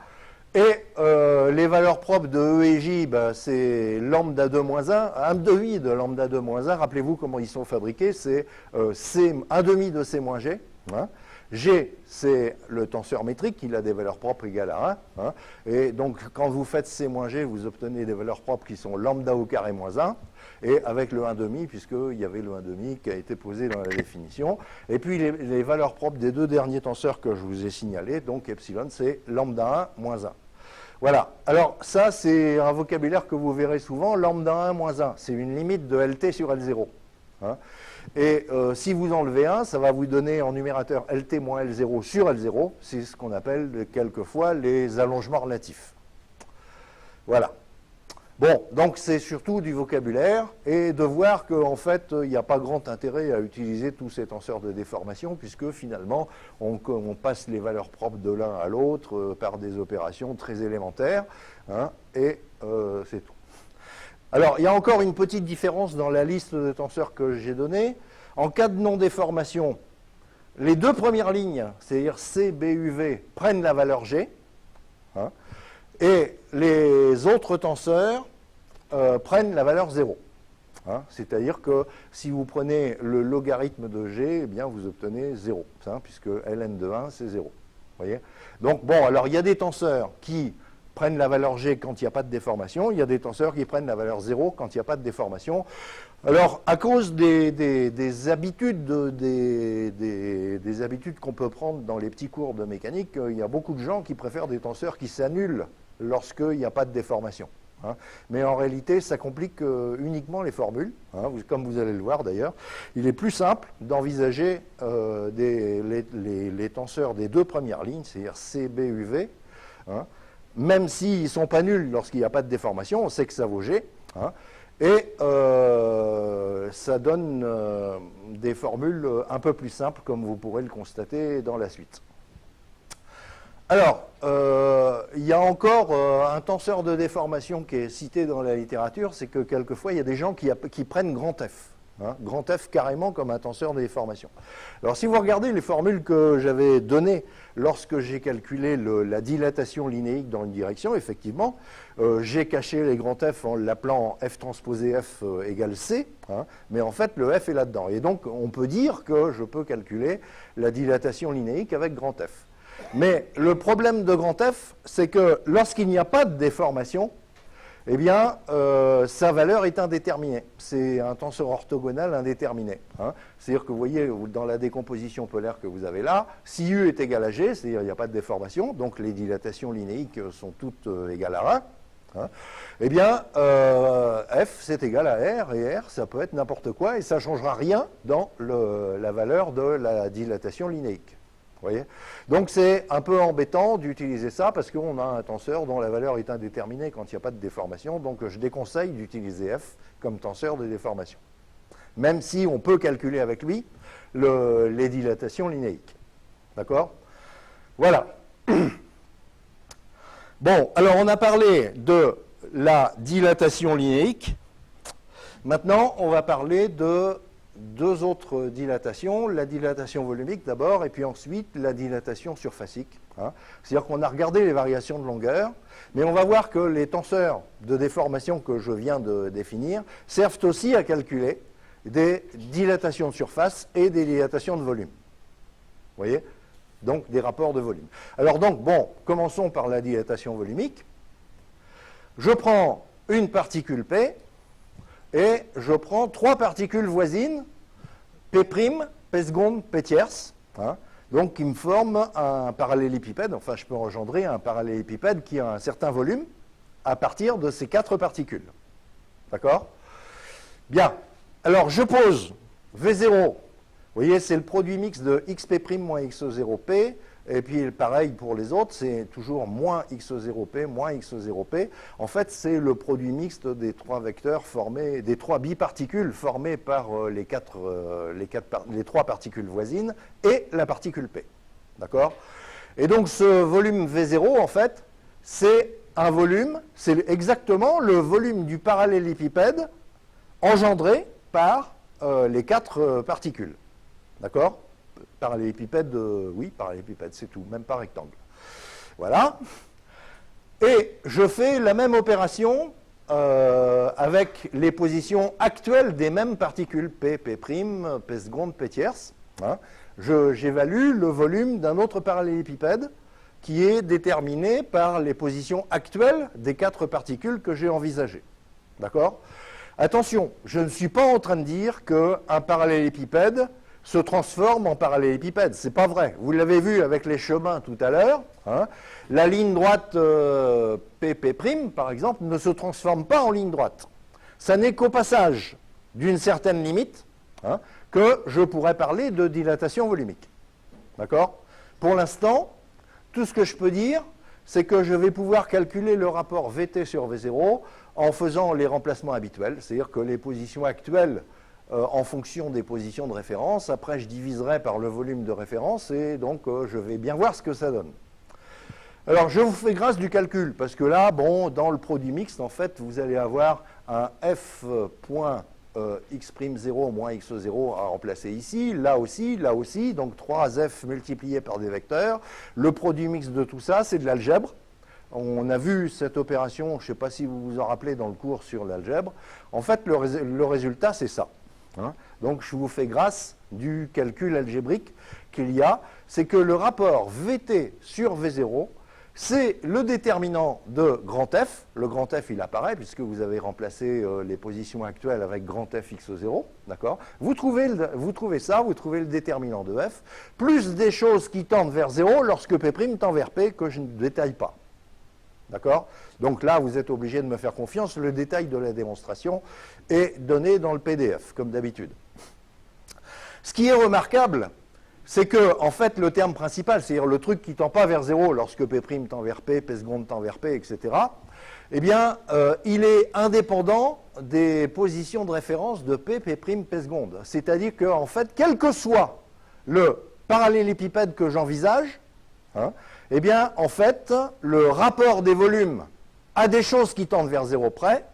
Et les valeurs propres de E et J, ben, c'est lambda 2 moins 1, un demi de lambda 2 moins 1. Rappelez-vous comment ils sont fabriqués, c'est un demi de C moins G. Hein. G, c'est le tenseur métrique, il a des valeurs propres égales à 1. Hein. Et donc, quand vous faites C moins G, vous obtenez des valeurs propres qui sont lambda au carré moins 1. Et avec le 1,5, puisqu'il y avait le 1,5 qui a été posé dans la définition. Et puis, les valeurs propres des deux derniers tenseurs que je vous ai signalés, donc epsilon, c'est lambda 1 moins 1. Voilà. Alors, ça, c'est un vocabulaire que vous verrez souvent. Lambda 1 moins 1, c'est une limite de LT sur L0. Hein. Et si vous enlevez 1, ça va vous donner en numérateur LT moins L0 sur L0. C'est ce qu'on appelle quelquefois les allongements relatifs. Voilà. Bon, donc c'est surtout du vocabulaire, et de voir qu'en fait, il n'y a pas grand intérêt à utiliser tous ces tenseurs de déformation, puisque finalement, on passe les valeurs propres de l'un à l'autre par des opérations très élémentaires, hein, et c'est tout. Alors, il y a encore une petite différence dans la liste de tenseurs que j'ai donnée. En cas de non-déformation, les deux premières lignes, c'est-à-dire C, B, U, V, prennent la valeur G, hein, et les autres tenseurs prennent la valeur 0. Hein, c'est-à-dire que si vous prenez le logarithme de G, eh bien vous obtenez 0, hein, puisque ln de 1, c'est 0. Voyez. Donc, bon, alors il y a des tenseurs qui prennent la valeur G quand il n'y a pas de déformation, il y a des tenseurs qui prennent la valeur 0 quand il n'y a pas de déformation. Alors, à cause des habitudes des habitudes qu'on peut prendre dans les petits cours de mécanique, il y a beaucoup de gens qui préfèrent des tenseurs qui s'annulent lorsqu'il n'y a pas de déformation. Hein. Mais en réalité, ça complique uniquement les formules, hein, comme vous allez le voir d'ailleurs. Il est plus simple d'envisager les tenseurs des deux premières lignes, c'est-à-dire C, B, U, V, hein, même s'ils ne sont pas nuls lorsqu'il n'y a pas de déformation, on sait que ça vaut G, hein, et ça donne des formules un peu plus simples, comme vous pourrez le constater dans la suite. Alors, il y a encore un tenseur de déformation qui est cité dans la littérature, c'est que quelquefois il y a des gens qui prennent grand F. Hein, grand F carrément comme un tenseur de déformation. Alors si vous regardez les formules que j'avais données lorsque j'ai calculé la dilatation linéique dans une direction, effectivement, j'ai caché les grands F en l'appelant F transposé F égale C, hein, mais en fait le F est là-dedans. Et donc on peut dire que je peux calculer la dilatation linéique avec grand F. Mais le problème de grand F, c'est que lorsqu'il n'y a pas de déformation, eh bien, sa valeur est indéterminée. C'est un tenseur orthogonal indéterminé. Hein. C'est-à-dire que vous voyez, dans la décomposition polaire que vous avez là, si U est égal à G, c'est-à-dire qu'il n'y a pas de déformation, donc les dilatations linéiques sont toutes égales à 1, hein, eh bien, F, c'est égal à R, et R, ça peut être n'importe quoi, et ça ne changera rien dans la valeur de la dilatation linéique. Voyez, donc c'est un peu embêtant d'utiliser ça parce qu'on a un tenseur dont la valeur est indéterminée quand il n'y a pas de déformation, donc je déconseille d'utiliser f comme tenseur de déformation. Même si on peut calculer avec lui les dilatations linéiques. D'accord? Voilà. Bon, alors on a parlé de la dilatation linéique. Maintenant, on va parler de deux autres dilatations, la dilatation volumique d'abord, et puis ensuite la dilatation surfacique. Hein. C'est-à-dire qu'on a regardé les variations de longueur, mais on va voir que les tenseurs de déformation que je viens de définir servent aussi à calculer des dilatations de surface et des dilatations de volume. Vous voyez? Donc des rapports de volume. Alors donc, bon, commençons par la dilatation volumique. Je prends une particule P, et je prends trois particules voisines, P', P seconde, P tierce, hein, donc qui me forment un parallélépipède, enfin je peux engendrer un parallélépipède qui a un certain volume à partir de ces quatre particules. D'accord? Bien, alors je pose V0, vous voyez c'est le produit mixte de xp' moins x0p, et puis pareil pour les autres, c'est toujours moins x0p, moins x0p. En fait, c'est le produit mixte des trois vecteurs formés, des trois biparticules formées par les trois particules voisines et la particule P. D'accord? Et donc ce volume V0, en fait, c'est un volume, c'est exactement le volume du parallélépipède engendré par les quatre particules. D'accord? Parallélépipède, oui, parallélépipède, c'est tout, même pas rectangle. Voilà. Et je fais la même opération avec les positions actuelles des mêmes particules, P, P', P seconde, P tierce. Hein. J'évalue le volume d'un autre parallélépipède qui est déterminé par les positions actuelles des quatre particules que j'ai envisagées. D'accord? Attention, je ne suis pas en train de dire qu'un parallélépipède se transforme en parallélépipède. Ce n'est pas vrai. Vous l'avez vu avec les chemins tout à l'heure. Hein. La ligne droite P', par exemple, ne se transforme pas en ligne droite. Ça n'est qu'au passage d'une certaine limite hein, que je pourrais parler de dilatation volumique. D'accord? Pour l'instant, tout ce que je peux dire, c'est que je vais pouvoir calculer le rapport VT sur V0 en faisant les remplacements habituels, c'est-à-dire que les positions actuelles en fonction des positions de référence. Après, je diviserai par le volume de référence et donc je vais bien voir ce que ça donne. Alors, je vous fais grâce du calcul parce que là, bon, dans le produit mixte, en fait, vous allez avoir un f.x'0 moins x0 à remplacer ici, là aussi, donc 3f multiplié par des vecteurs. Le produit mixte de tout ça, c'est de l'algèbre. On a vu cette opération, je ne sais pas si vous vous en rappelez dans le cours sur l'algèbre. En fait, le résultat, c'est ça. Hein. Donc, je vous fais grâce du calcul algébrique qu'il y a. C'est que le rapport VT sur V0, c'est le déterminant de grand F. Le grand F, il apparaît puisque vous avez remplacé les positions actuelles avec grand F x0. D'accord? Vous trouvez ça, vous trouvez le déterminant de F, plus des choses qui tendent vers 0 lorsque P' tend vers P, que je ne détaille pas. D'accord? Donc là, vous êtes obligé de me faire confiance. Le détail de la démonstration est donné dans le PDF, comme d'habitude. Ce qui est remarquable, c'est que, en fait, le terme principal, c'est-à-dire le truc qui ne tend pas vers 0 lorsque P' tend vers P, P seconde tend vers P, etc., eh bien, il est indépendant des positions de référence de P, P', P seconde. C'est-à-dire qu'en fait, quel que soit le parallélépipède que j'envisage, hein, eh bien, en fait, le rapport des volumes à des choses qui tendent vers 0 près,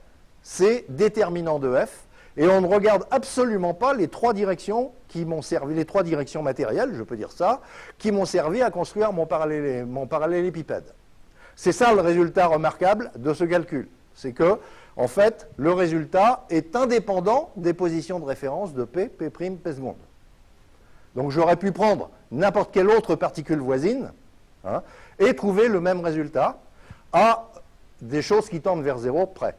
c'est déterminant de F, et on ne regarde absolument pas les trois directions qui m'ont servi, les trois directions matérielles, je peux dire ça, qui m'ont servi à construire mon parallélépipède. C'est ça le résultat remarquable de ce calcul. C'est que, en fait, le résultat est indépendant des positions de référence de P, P', P seconde. Donc j'aurais pu prendre n'importe quelle autre particule voisine, hein, et trouver le même résultat à des choses qui tendent vers 0 près.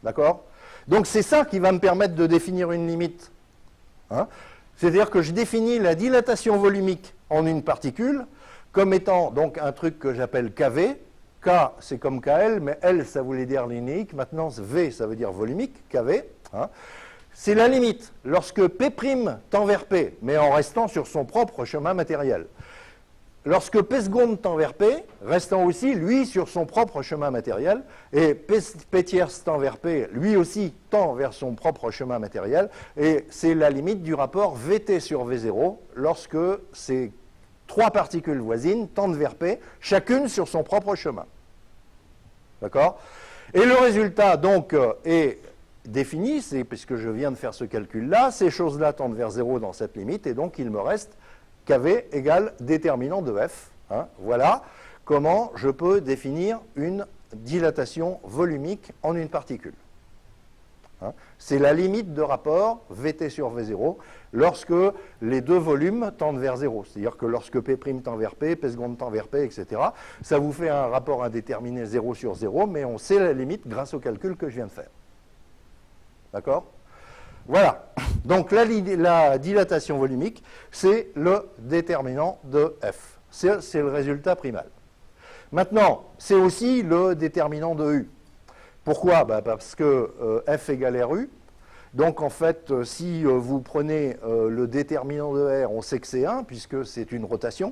D'accord? Donc c'est ça qui va me permettre de définir une limite. Hein. C'est-à-dire que je définis la dilatation volumique en une particule comme étant donc un truc que j'appelle KV. K, c'est comme KL, mais L, ça voulait dire linéique. Maintenant, V, ça veut dire volumique, KV. Hein. C'est la limite lorsque P' tend vers P, mais en restant sur son propre chemin matériel. lorsque P seconde tend vers P, restant aussi, lui, sur son propre chemin matériel, et P tierce tend vers P, lui aussi, tend vers son propre chemin matériel, et c'est la limite du rapport Vt sur V0 lorsque ces trois particules voisines tendent vers P, chacune sur son propre chemin. D'accord? Et le résultat, donc, est défini, c'est puisque je viens de faire ce calcul-là, ces choses-là tendent vers 0 dans cette limite, et donc il me reste KV égale déterminant de F. Hein, voilà comment je peux définir une dilatation volumique en une particule. Hein, c'est la limite de rapport Vt sur V0 lorsque les deux volumes tendent vers 0. C'est-à-dire que lorsque P' tend vers P, P seconde tend vers P, etc., ça vous fait un rapport indéterminé 0 sur 0, mais on sait la limite grâce au calcul que je viens de faire. D'accord ? Voilà, donc la dilatation volumique, c'est le déterminant de F. C'est le résultat primal. Maintenant, c'est aussi le déterminant de U. Pourquoi? Parce que F égale RU. Donc en fait, si vous prenez le déterminant de R, on sait que c'est 1, puisque c'est une rotation.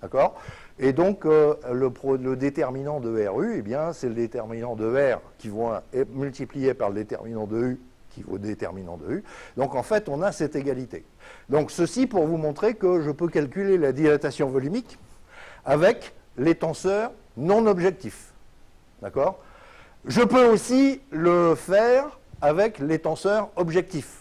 D'accord? Et donc le déterminant de RU, eh bien, c'est le déterminant de R qui va être multiplié par le déterminant de U, qui vaut déterminant de U. Donc en fait, on a cette égalité. Donc ceci pour vous montrer que je peux calculer la dilatation volumique avec les tenseurs non objectifs. D'accord? Je peux aussi le faire avec les tenseurs objectifs.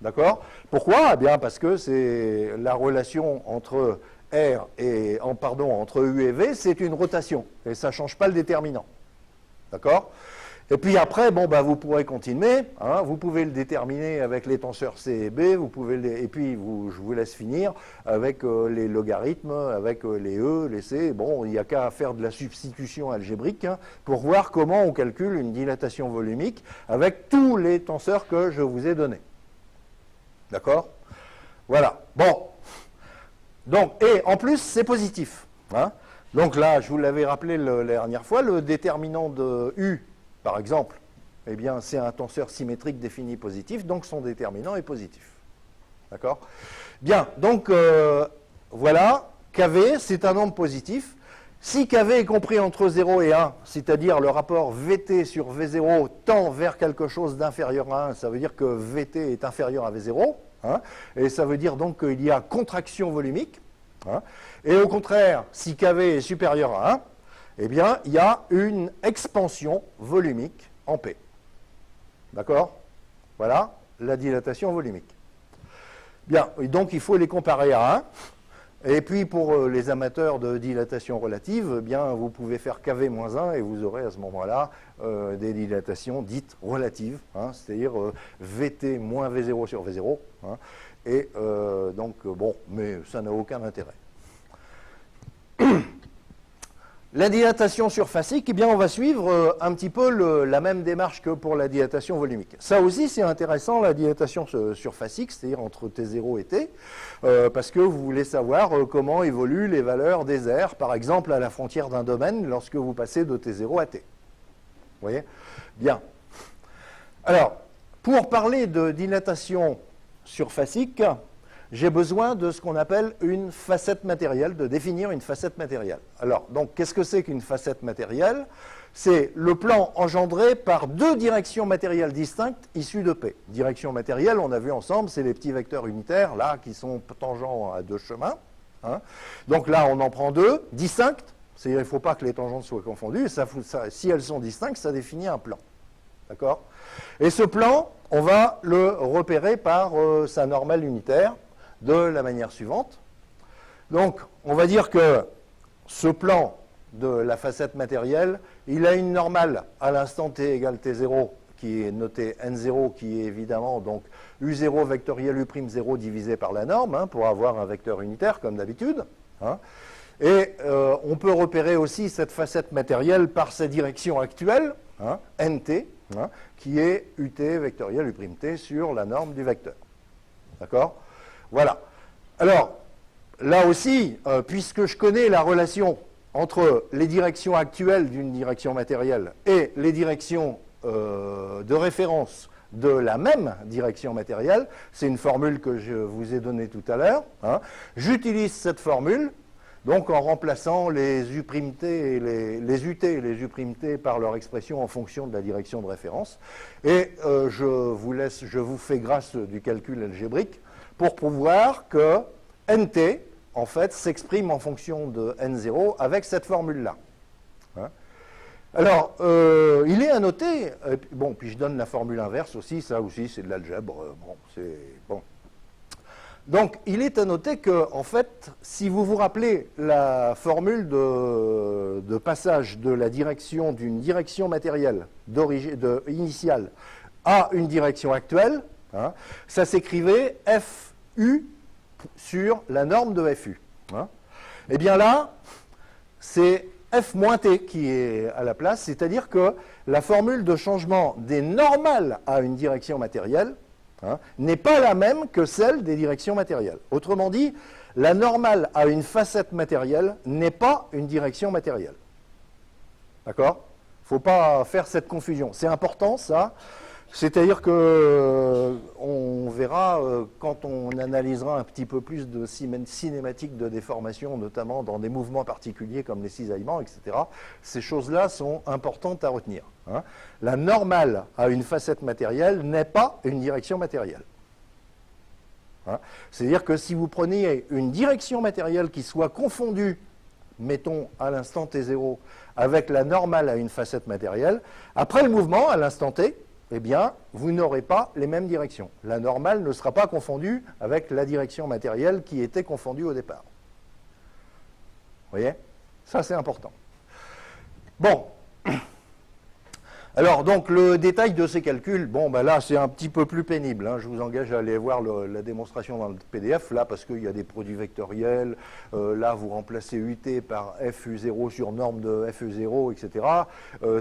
D'accord? Pourquoi? Eh bien parce que c'est la relation entre R et entre U et V, c'est une rotation et ça ne change pas le déterminant. D'accord? Et puis après, vous pourrez continuer. Hein, vous pouvez le déterminer avec les tenseurs C et B. Et puis, je vous laisse finir avec les logarithmes, avec les E, les C. Bon, il n'y a qu'à faire de la substitution algébrique pour voir comment on calcule une dilatation volumique avec tous les tenseurs que je vous ai donnés. D'accord? Voilà. Bon. Donc, et en plus, c'est positif. Hein. Donc là, je vous l'avais rappelé la dernière fois, le déterminant de U, par exemple, eh bien, c'est un tenseur symétrique défini positif, donc son déterminant est positif. D'accord? Bien, donc, voilà, KV, c'est un nombre positif. Si KV est compris entre 0 et 1, c'est-à-dire le rapport Vt sur V0 tend vers quelque chose d'inférieur à 1, ça veut dire que Vt est inférieur à V0, hein, et ça veut dire donc qu'il y a contraction volumique. Hein, et au contraire, si KV est supérieur à 1, eh bien, il y a une expansion volumique en P. D'accord? Voilà la dilatation volumique. Bien, donc il faut les comparer à 1. Et puis pour les amateurs de dilatation relative, eh bien, vous pouvez faire KV moins 1 et vous aurez à ce moment-là des dilatations dites relatives, hein, c'est-à-dire Vt moins V0 sur V0. Hein, et donc, bon, mais ça n'a aucun intérêt. La dilatation surfacique, eh bien, on va suivre un petit peu la même démarche que pour la dilatation volumique. Ça aussi, c'est intéressant, la dilatation surfacique, c'est-à-dire entre T0 et T, parce que vous voulez savoir comment évoluent les valeurs des airs, par exemple, à la frontière d'un domaine, lorsque vous passez de T0 à T. Vous voyez? Bien. Alors, pour parler de dilatation surfacique, j'ai besoin de ce qu'on appelle une facette matérielle, de définir une facette matérielle. Alors, donc, qu'est-ce que c'est qu'une facette matérielle? C'est le plan engendré par deux directions matérielles distinctes issues de P. Direction matérielle, on a vu ensemble, c'est les petits vecteurs unitaires, là, qui sont tangents à deux chemins. Hein. Donc là, on en prend deux, distinctes, c'est-à-dire il ne faut pas que les tangentes soient confondues, si elles sont distinctes, ça définit un plan. D'accord? Et ce plan, on va le repérer par sa normale unitaire, de la manière suivante. Donc, on va dire que ce plan de la facette matérielle, il a une normale à l'instant t égale t0, qui est notée n0, qui est évidemment donc u0 vectoriel u'0 divisé par la norme, hein, pour avoir un vecteur unitaire, comme d'habitude. Hein. Et on peut repérer aussi cette facette matérielle par sa direction actuelle, hein, nt, hein, qui est ut vectoriel u't sur la norme du vecteur. D'accord ? Voilà. Alors, là aussi, puisque je connais la relation entre les directions actuelles d'une direction matérielle et les directions de référence de la même direction matérielle, c'est une formule que je vous ai donnée tout à l'heure, hein, j'utilise cette formule Donc en remplaçant les U'T et les UT et les U'T par leur expression en fonction de la direction de référence. Et je vous fais grâce du calcul algébrique pour prouver que NT, en fait, s'exprime en fonction de N0 avec cette formule-là. Hein? Alors, il est à noter, bon, puis je donne la formule inverse aussi, ça aussi c'est de l'algèbre, bon, c'est bon. Donc, il est à noter que, en fait, si vous vous rappelez la formule de passage de la direction d'une direction matérielle initiale à une direction actuelle, hein, ça s'écrivait FU sur la norme de FU. Hein. Et bien là, c'est F-T qui est à la place, c'est-à-dire que la formule de changement des normales à une direction matérielle, hein, n'est pas la même que celle des directions matérielles. Autrement dit, la normale à une facette matérielle n'est pas une direction matérielle. D'accord ? Il ne faut pas faire cette confusion. C'est important, ça. C'est-à-dire que on verra quand on analysera un petit peu plus de cinématiques de déformation, notamment dans des mouvements particuliers comme les cisaillements, etc. Ces choses-là sont importantes à retenir. Hein. La normale à une facette matérielle n'est pas une direction matérielle. Hein. C'est-à-dire que si vous preniez une direction matérielle qui soit confondue, mettons à l'instant t0, avec la normale à une facette matérielle, après le mouvement, à l'instant t, eh bien, vous n'aurez pas les mêmes directions. La normale ne sera pas confondue avec la direction matérielle qui était confondue au départ. Vous voyez ? Ça, c'est important. Bon. Alors, donc, le détail de ces calculs, bon, ben là, c'est un petit peu plus pénible. Hein. Je vous engage à aller voir la démonstration dans le PDF, là, parce qu'il y a des produits vectoriels. Là, vous remplacez UT par FU0 sur norme de FU0, etc.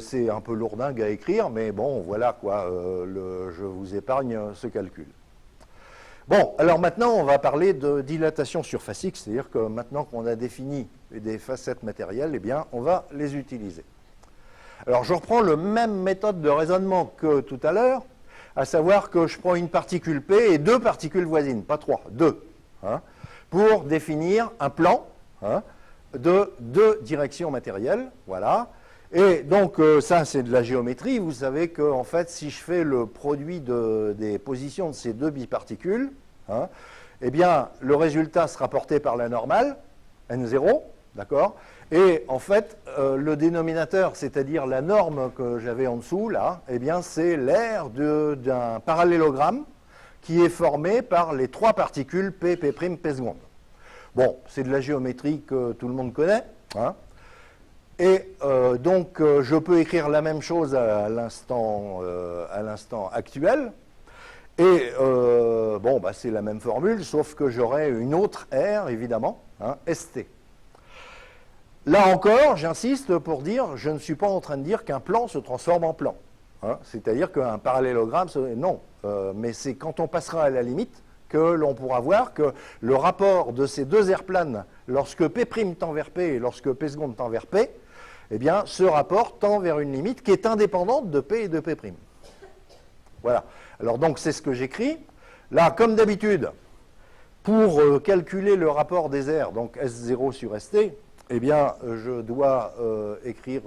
C'est un peu lourdingue à écrire, mais bon, voilà, quoi. Je vous épargne ce calcul. Bon, alors maintenant, on va parler de dilatation surfacique, c'est-à-dire que maintenant qu'on a défini des facettes matérielles, eh bien, on va les utiliser. Alors, je reprends la même méthode de raisonnement que tout à l'heure, à savoir que je prends une particule P et deux particules voisines, pas trois, deux, hein, pour définir un plan, hein, de deux directions matérielles, voilà. Et donc, ça, c'est de la géométrie. Vous savez que, en fait, si je fais le produit des positions de ces deux biparticules, hein, eh bien, le résultat sera porté par la normale, N0, d'accord ? Et en fait, le dénominateur, c'est-à-dire la norme que j'avais en dessous, là, eh bien, c'est l'aire d'un parallélogramme qui est formé par les trois particules P, P', P seconde. Bon, c'est de la géométrie que tout le monde connaît. Hein. Et donc, je peux écrire la même chose à l'instant actuel. Et, bon, bah, c'est la même formule, sauf que j'aurai une autre aire, évidemment, hein, ST. Là encore, j'insiste pour dire, je ne suis pas en train de dire qu'un plan se transforme en plan. Hein, c'est-à-dire qu'un parallélogramme, non. Mais c'est quand on passera à la limite que l'on pourra voir que le rapport de ces deux aires planes, lorsque P' tend vers P et lorsque P seconde tend vers P, eh bien, ce rapport tend vers une limite qui est indépendante de P et de P'. Voilà. Alors donc, c'est ce que j'écris. Là, comme d'habitude, pour calculer le rapport des aires, donc S0 sur ST, eh bien, je dois écrire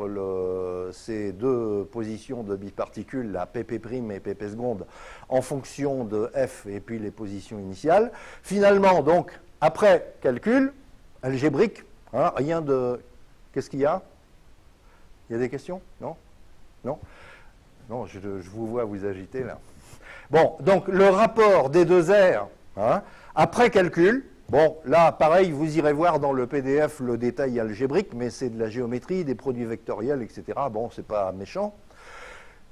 ces deux positions de biparticules, la PP' et PP seconde, en fonction de F et puis les positions initiales. Finalement, donc, après calcul, algébrique, hein, rien de... Qu'est-ce qu'il y a ? Il y a des questions ? Non ? Non ? Non, je vous vois vous agiter, là. Bon, donc, le rapport des deux aires, hein, après calcul... Bon, là, pareil, vous irez voir dans le PDF le détail algébrique, mais c'est de la géométrie, des produits vectoriels, etc. Bon, c'est pas méchant.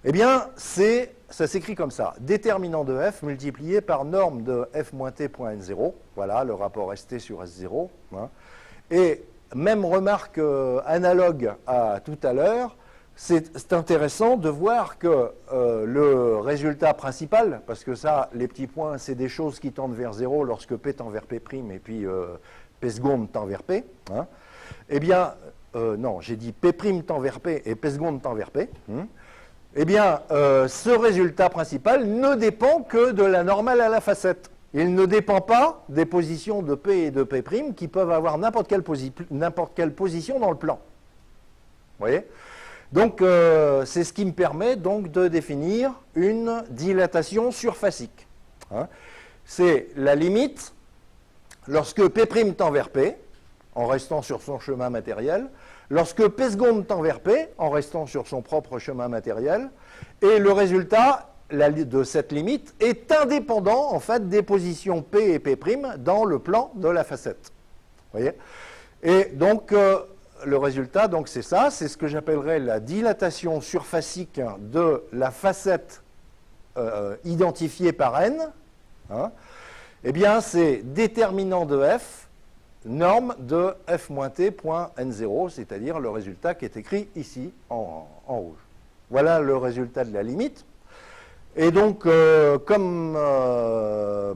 Eh bien, ça s'écrit comme ça. Déterminant de f multiplié par norme de f-t.n0. Voilà, le rapport ST sur S0. Hein. Et même remarque analogue à tout à l'heure, c'est intéressant de voir que le résultat principal, parce que ça, les petits points, c'est des choses qui tendent vers 0 lorsque P tend vers P' et puis P seconde tend vers P. Hein. Eh bien, non, j'ai dit P' tend vers P et P seconde tend vers P. Eh bien, ce résultat principal ne dépend que de la normale à la facette. il ne dépend pas des positions de P et de P' qui peuvent avoir n'importe quelle position dans le plan. Vous voyez? Donc, c'est ce qui me permet donc de définir une dilatation surfacique. Hein. C'est la limite lorsque P' tend vers P, en restant sur son chemin matériel, lorsque P seconde tend vers P, en restant sur son propre chemin matériel, et le résultat de cette limite est indépendant en fait des positions P et P' dans le plan de la facette. Vous voyez? Et donc le résultat, donc c'est ça, c'est ce que j'appellerais la dilatation surfacique de la facette identifiée par n. Hein. Eh bien, c'est déterminant de f, norme de f-t.n0, c'est-à-dire le résultat qui est écrit ici en rouge. Voilà le résultat de la limite. Et donc, comme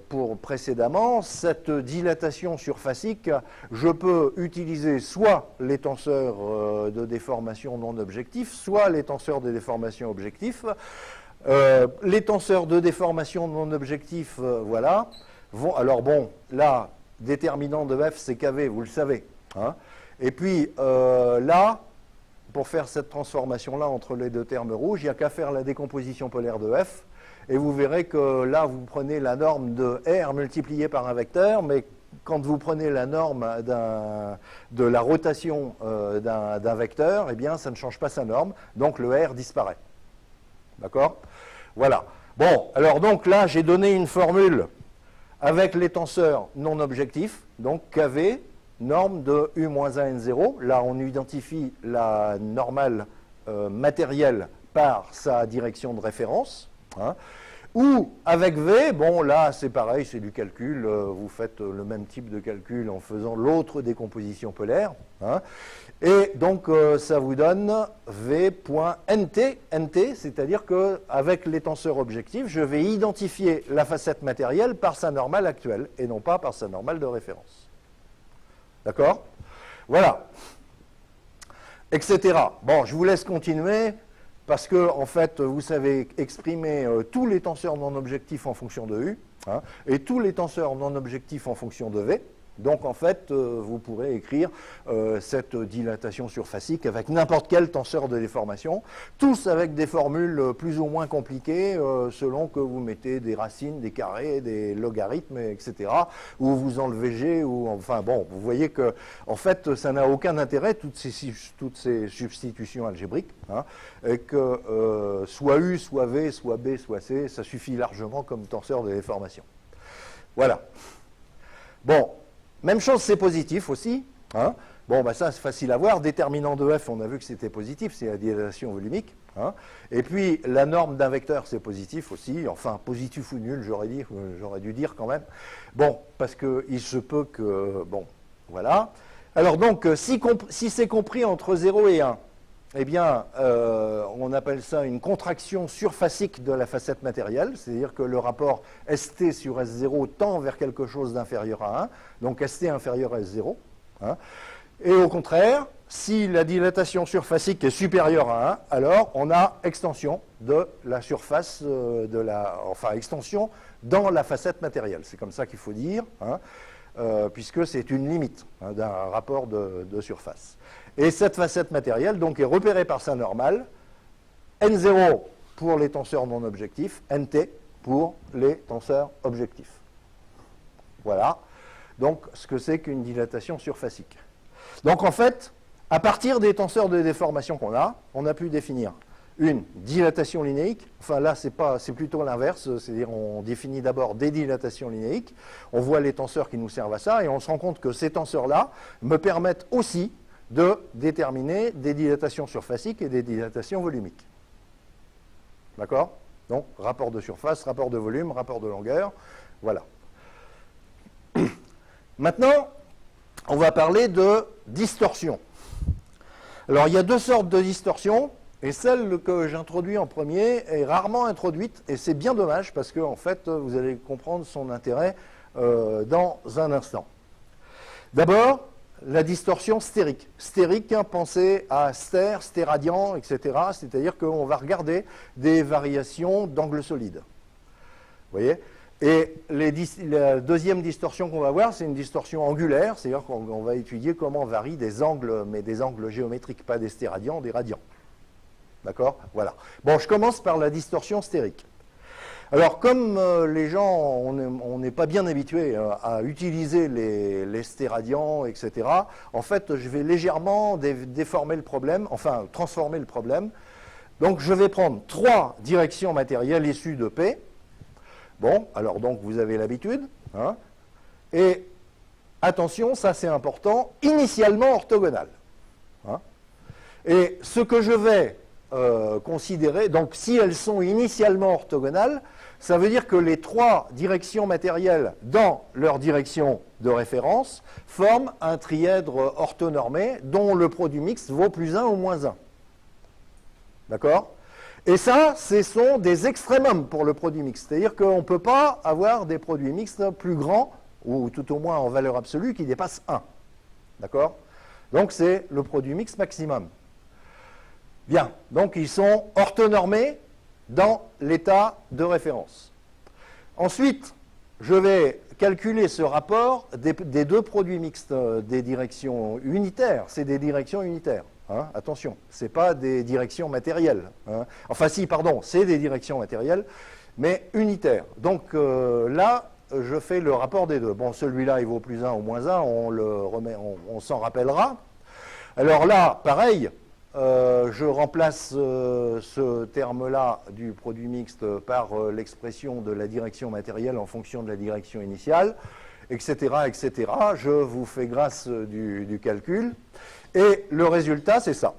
pour précédemment, cette dilatation surfacique, je peux utiliser soit les tenseurs de déformation non objectifs, soit les tenseurs de déformation objectifs. Les tenseurs de déformation non objectifs, voilà, vont... Alors bon, là, déterminant de f, c'est kV, vous le savez. Hein. Et puis, là... Pour faire cette transformation-là entre les deux termes rouges, il n'y a qu'à faire la décomposition polaire de f, et vous verrez que là, vous prenez la norme de R multipliée par un vecteur, mais quand vous prenez la norme de la rotation d'un vecteur, eh bien, ça ne change pas sa norme, donc le R disparaît. D'accord? Voilà. Bon, alors donc là, j'ai donné une formule avec les tenseurs non objectifs, donc KV, norme de U-1N0. Là, on identifie la normale matérielle par sa direction de référence. Hein. Ou avec V, bon, là, c'est pareil, c'est du calcul. Vous faites le même type de calcul en faisant l'autre décomposition polaire. Hein. Et donc, ça vous donne V.nt, nt, c'est-à-dire qu'avec les tenseurs objectifs, je vais identifier la facette matérielle par sa normale actuelle et non pas par sa normale de référence. D'accord? Voilà. Etc. Bon, je vous laisse continuer parce que, en fait, vous savez exprimer tous les tenseurs non objectifs en fonction de U hein, et tous les tenseurs non objectifs en fonction de V. Donc, en fait, vous pourrez écrire cette dilatation surfacique avec n'importe quel tenseur de déformation, tous avec des formules plus ou moins compliquées selon que vous mettez des racines, des carrés, des logarithmes, etc., ou vous enlevez G, ou enfin bon, vous voyez que, en fait, ça n'a aucun intérêt, toutes ces substitutions algébriques, hein, et que soit U, soit V, soit B, soit C, ça suffit largement comme tenseur de déformation. Voilà. Bon. Même chose, c'est positif aussi. Hein. Bon, bah ça, c'est facile à voir. Déterminant de f, on a vu que c'était positif, c'est la dilatation volumique. Hein. Et puis, la norme d'un vecteur, c'est positif aussi. Enfin, positif ou nul, j'aurais dû dire quand même. Bon, parce qu'il se peut que... Bon, voilà. Alors donc, si c'est compris entre 0 et 1, eh bien, on appelle ça une contraction surfacique de la facette matérielle, c'est-à-dire que le rapport ST sur S0 tend vers quelque chose d'inférieur à 1, donc ST inférieur à S0. Hein. Et au contraire, si la dilatation surfacique est supérieure à 1, alors on a extension de la surface, extension dans la facette matérielle. C'est comme ça qu'il faut dire, hein, puisque c'est une limite hein, d'un rapport de surface. Et cette facette matérielle donc, est repérée par sa normale, N0 pour les tenseurs non objectifs, Nt pour les tenseurs objectifs. Voilà donc ce que c'est qu'une dilatation surfacique. Donc en fait, à partir des tenseurs de déformation qu'on a, on a pu définir une dilatation linéique, enfin là c'est plutôt l'inverse, c'est-à-dire on définit d'abord des dilatations linéiques, on voit les tenseurs qui nous servent à ça, et on se rend compte que ces tenseurs-là me permettent aussi de déterminer des dilatations surfaciques et des dilatations volumiques. D'accord? Donc, rapport de surface, rapport de volume, rapport de longueur, voilà. Maintenant, on va parler de distorsion. Alors, il y a deux sortes de distorsion, et celle que j'introduis en premier est rarement introduite, et c'est bien dommage, parce que, en fait, vous allez comprendre son intérêt dans un instant. D'abord, la distorsion stérique. Stérique, hein, pensez à stère, stéradian, etc. C'est-à-dire qu'on va regarder des variations d'angle solide. Vous voyez? Et la deuxième distorsion qu'on va voir, c'est une distorsion angulaire, c'est-à-dire qu'on va étudier comment varient des angles, mais des angles géométriques, pas des stéradians, des radians. D'accord? Voilà. Bon, je commence par la distorsion stérique. Alors, comme les gens, on n'est pas bien habitués à utiliser les stéradians, etc., en fait, je vais légèrement déformer le problème, enfin, transformer le problème. Donc, je vais prendre 3 directions matérielles issues de P. Bon, alors donc, vous avez l'habitude. Hein, et attention, ça c'est important, initialement orthogonales. Hein, et ce que je vais considérer, donc si elles sont initialement orthogonales, ça veut dire que les 3 directions matérielles dans leur direction de référence forment un trièdre orthonormé dont le produit mixte vaut plus 1 ou moins 1. D'accord? Et ça, ce sont des extrémums pour le produit mixte. C'est-à-dire qu'on ne peut pas avoir des produits mixtes plus grands, ou tout au moins en valeur absolue, qui dépassent 1. D'accord? Donc c'est le produit mixte maximum. Bien, donc ils sont orthonormés dans l'état de référence. Ensuite, je vais calculer ce rapport des 2 produits mixtes des directions unitaires. C'est des directions unitaires. Hein, attention, ce n'est pas des directions matérielles. Hein. Enfin si, pardon, c'est des directions matérielles, mais unitaires. Donc là, je fais le rapport des 2. Bon, celui-là, il vaut plus 1 ou moins 1, on s'en rappellera. Alors là, pareil, je remplace ce terme-là du produit mixte par l'expression de la direction matérielle en fonction de la direction initiale, etc., etc. Je vous fais grâce du calcul. Et le résultat, c'est ça.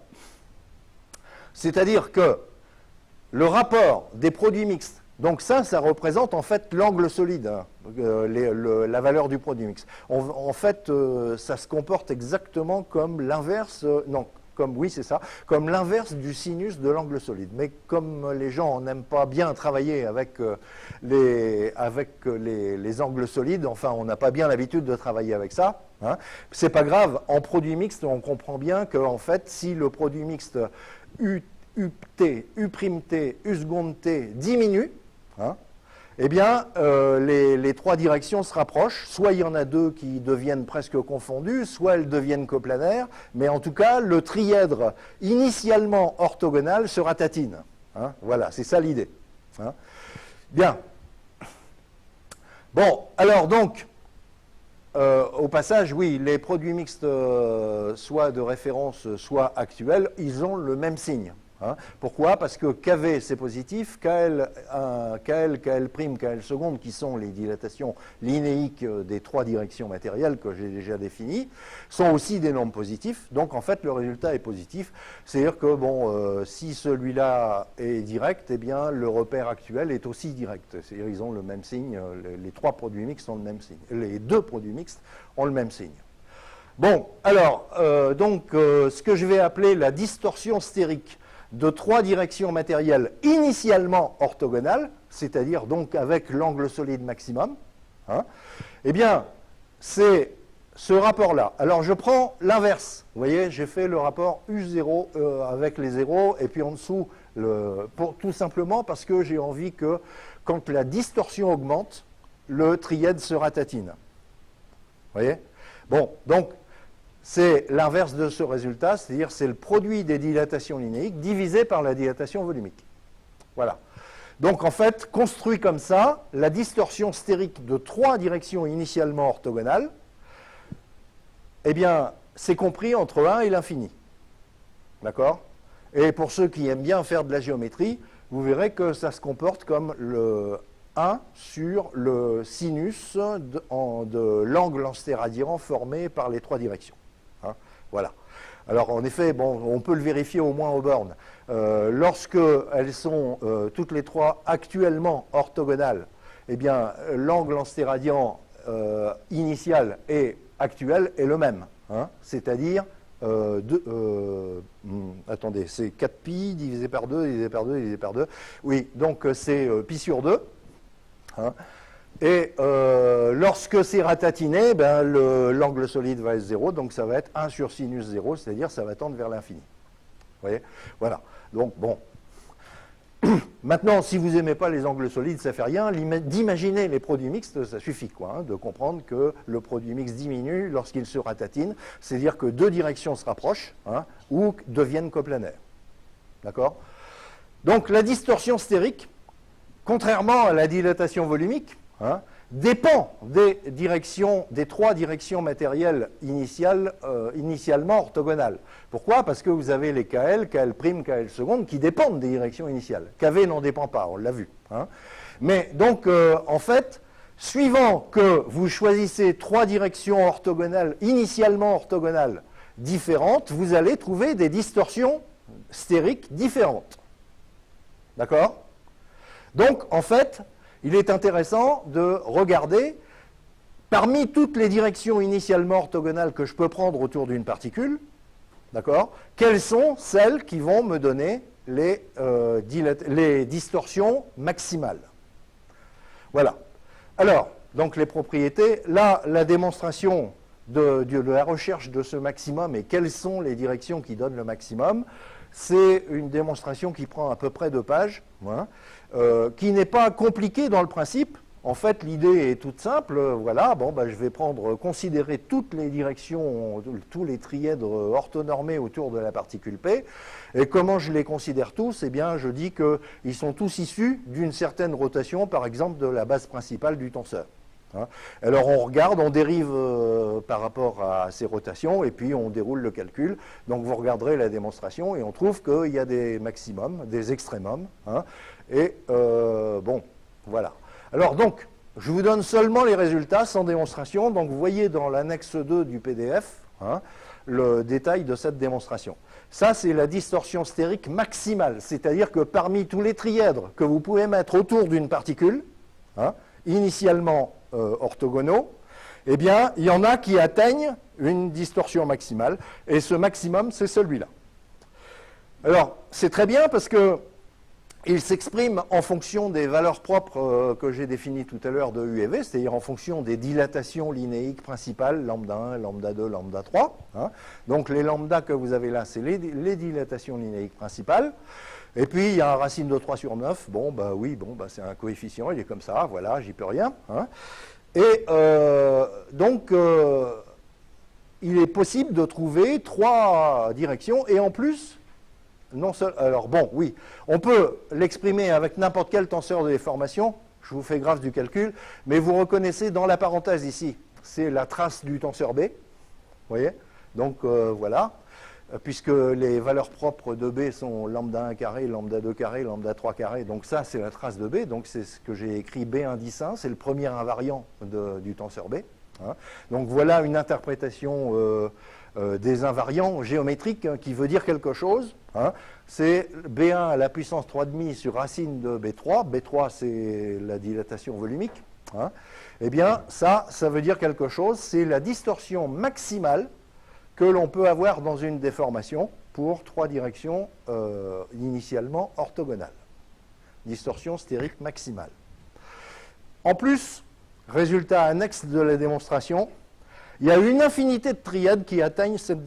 C'est-à-dire que le rapport des produits mixtes, donc ça représente en fait l'angle solide, hein, la valeur du produit mixte. En fait, ça se comporte exactement comme l'inverse, oui, c'est ça, comme l'inverse du sinus de l'angle solide. Mais comme les gens n'aiment pas bien travailler avec les angles solides, enfin, on n'a pas bien l'habitude de travailler avec ça, hein, c'est pas grave. En produit mixte, on comprend bien qu'en fait, si le produit mixte UT, U'T, U seconde T diminue, hein, eh bien, les 3 directions se rapprochent. Soit il y en a 2 qui deviennent presque confondues, soit elles deviennent coplanaires, mais en tout cas, le trièdre initialement orthogonal se ratatine. Hein, voilà, c'est ça l'idée. Hein. Bien. Bon, alors donc, au passage, oui, les produits mixtes, soit de référence, soit actuels, ils ont le même signe. Hein. Pourquoi? Parce que KV c'est positif, KL, KL', KL seconde, qui sont les dilatations linéiques des 3 directions matérielles que j'ai déjà définies, sont aussi des nombres positifs. Donc en fait le résultat est positif. C'est-à-dire que bon, si celui-là est direct, eh bien le repère actuel est aussi direct. C'est-à-dire ils ont le même signe. Les 3 produits mixtes ont le même signe. Les 2 produits mixtes ont le même signe. Bon, alors ce que je vais appeler la distorsion stérique de 3 directions matérielles initialement orthogonales, c'est-à-dire donc avec l'angle solide maximum, hein, eh bien, c'est ce rapport-là. Alors, je prends l'inverse. Vous voyez, j'ai fait le rapport U0 avec les zéros, et puis en dessous, tout simplement parce que j'ai envie que, quand la distorsion augmente, le trièdre se ratatine. Vous voyez? Bon, donc, c'est l'inverse de ce résultat, c'est-à-dire c'est le produit des dilatations linéiques divisé par la dilatation volumique. Voilà. Donc en fait, construit comme ça, la distorsion stérique de 3 directions initialement orthogonales, eh bien, c'est compris entre 1 et l'infini. D'accord? Et pour ceux qui aiment bien faire de la géométrie, vous verrez que ça se comporte comme le 1 sur le sinus de l'angle en stéradian formé par les 3 directions. Voilà. Alors en effet, bon, on peut le vérifier au moins aux bornes. Lorsque elles sont toutes les 3 actuellement orthogonales, eh bien l'angle en stéradian initial et actuel est le même. Hein, c'est-à-dire, attendez, c'est 4pi divisé par 2, divisé par 2, divisé par 2. Oui, donc c'est pi sur 2. Hein. Et lorsque c'est ratatiné, ben, l'angle solide va être 0, donc ça va être 1 sur sinus 0, c'est-à-dire ça va tendre vers l'infini. Vous voyez? Voilà. Donc, bon. Maintenant, si vous n'aimez pas les angles solides, ça ne fait rien. D'imaginer les produits mixtes, ça suffit, quoi, hein, de comprendre que le produit mixte diminue lorsqu'il se ratatine, c'est-à-dire que deux directions se rapprochent, hein, ou deviennent coplanaires. D'accord? Donc la distorsion stérique, contrairement à la dilatation volumique, hein, dépend des trois directions matérielles initialement orthogonales. Pourquoi? Parce que vous avez les KL, KL', KL seconde qui dépendent des directions initiales. KV n'en dépend pas, on l'a vu. Hein. Mais donc, en fait, suivant que vous choisissez trois directions orthogonales, initialement orthogonales, différentes, vous allez trouver des distorsions stériques différentes. D'accord? Donc, en fait, il est intéressant de regarder, parmi toutes les directions initialement orthogonales que je peux prendre autour d'une particule, d'accord, quelles sont celles qui vont me donner les distorsions maximales. Voilà. Alors, donc les propriétés, là, la démonstration de la recherche de ce maximum et quelles sont les directions qui donnent le maximum, c'est une démonstration qui prend à peu près 2 pages, hein, qui n'est pas compliquée dans le principe. En fait, l'idée est toute simple. Voilà, bon, ben, je vais considérer toutes les directions, tous les trièdres orthonormés autour de la particule P. Et comment je les considère tous? Eh bien, je dis qu'ils sont tous issus d'une certaine rotation, par exemple, de la base principale du tenseur. Hein. Alors on regarde, on dérive par rapport à ces rotations et puis on déroule le calcul. Donc vous regarderez la démonstration et on trouve qu'il y a des maximums, des extrémums. Hein, et bon, voilà. Alors donc, je vous donne seulement les résultats sans démonstration. Donc vous voyez dans l'annexe 2 du PDF, hein, le détail de cette démonstration. Ça, c'est la distorsion stérique maximale. C'est-à-dire que parmi tous les trièdres que vous pouvez mettre autour d'une particule, hein, initialement orthogonaux, eh bien, il y en a qui atteignent une distorsion maximale, et ce maximum, c'est celui-là. Alors, c'est très bien parce qu'il s'exprime en fonction des valeurs propres que j'ai définies tout à l'heure de U et V, c'est-à-dire en fonction des dilatations linéiques principales, lambda 1, lambda 2, lambda 3. Hein. Donc, les lambda que vous avez là, c'est les dilatations linéiques principales. Et puis, il y a un racine de 3 sur 9. Bon, bah oui, bon, bah, c'est un coefficient, il est comme ça, voilà, j'y peux rien. Hein. Et donc, il est possible de trouver 3 directions, et en plus, non seul, alors bon, oui, on peut l'exprimer avec n'importe quel tenseur de déformation, je vous fais grâce du calcul, mais vous reconnaissez dans la parenthèse ici, c'est la trace du tenseur B, vous voyez, donc voilà. Puisque les valeurs propres de B sont lambda 1 carré, lambda 2 carré, lambda 3 carré, donc ça c'est la trace de B, donc c'est ce que j'ai écrit B indice 1, c'est le premier invariant du tenseur B. Hein. Donc voilà une interprétation des invariants géométriques, hein, qui veut dire quelque chose. Hein. C'est B1 à la puissance 3,5 sur racine de B3, B3 c'est la dilatation volumique. Hein. Eh bien ça veut dire quelque chose, c'est la distorsion maximale que l'on peut avoir dans une déformation pour 3 directions initialement orthogonales. Distorsion stérique maximale. En plus, résultat annexe de la démonstration, il y a une infinité de trièdres qui atteignent cette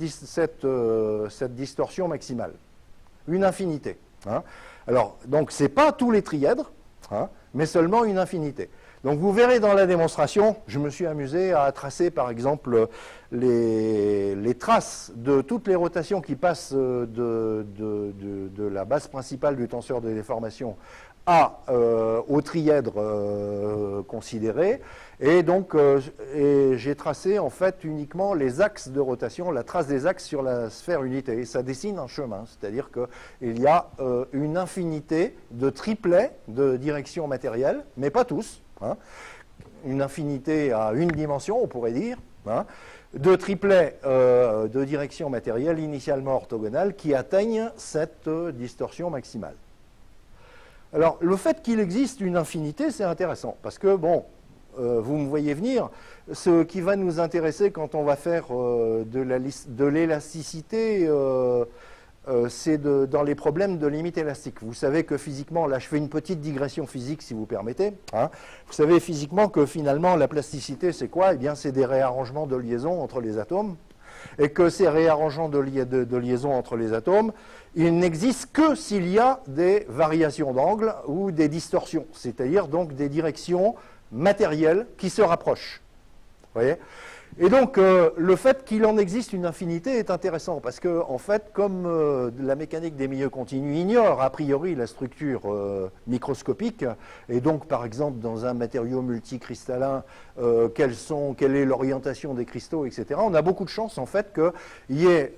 distorsion maximale. Une infinité. Hein. Alors, donc, ce n'est pas tous les trièdres, hein, mais seulement une infinité. Donc vous verrez dans la démonstration, je me suis amusé à tracer par exemple les traces de toutes les rotations qui passent de la base principale du tenseur de déformation au trièdre considéré. Et donc j'ai tracé en fait uniquement les axes de rotation, la trace des axes sur la sphère unité. Et ça dessine un chemin, c'est-à-dire qu'il y a une infinité de triplets de directions matérielles, mais pas tous. Hein, une infinité à une dimension, on pourrait dire, hein, de triplets de direction matérielle initialement orthogonales qui atteignent cette distorsion maximale. Alors, le fait qu'il existe une infinité, c'est intéressant, parce que, bon, vous me voyez venir, ce qui va nous intéresser quand on va faire de l'élasticité, c'est dans les problèmes de limite élastique. Vous savez que physiquement, là je fais une petite digression physique si vous permettez, hein. Vous savez physiquement que finalement la plasticité c'est quoi? Eh bien c'est des réarrangements de liaison entre les atomes. et que ces réarrangements de liaison entre les atomes, ils n'existent que s'il y a des variations d'angle ou des distorsions, c'est-à-dire donc des directions matérielles qui se rapprochent. Vous voyez ? Et donc, le fait qu'il en existe une infinité est intéressant, parce que, en fait, comme la mécanique des milieux continus ignore a priori la structure microscopique, et donc, par exemple, dans un matériau multicristallin, quelle est l'orientation des cristaux, etc., on a beaucoup de chances, en fait, qu'il y ait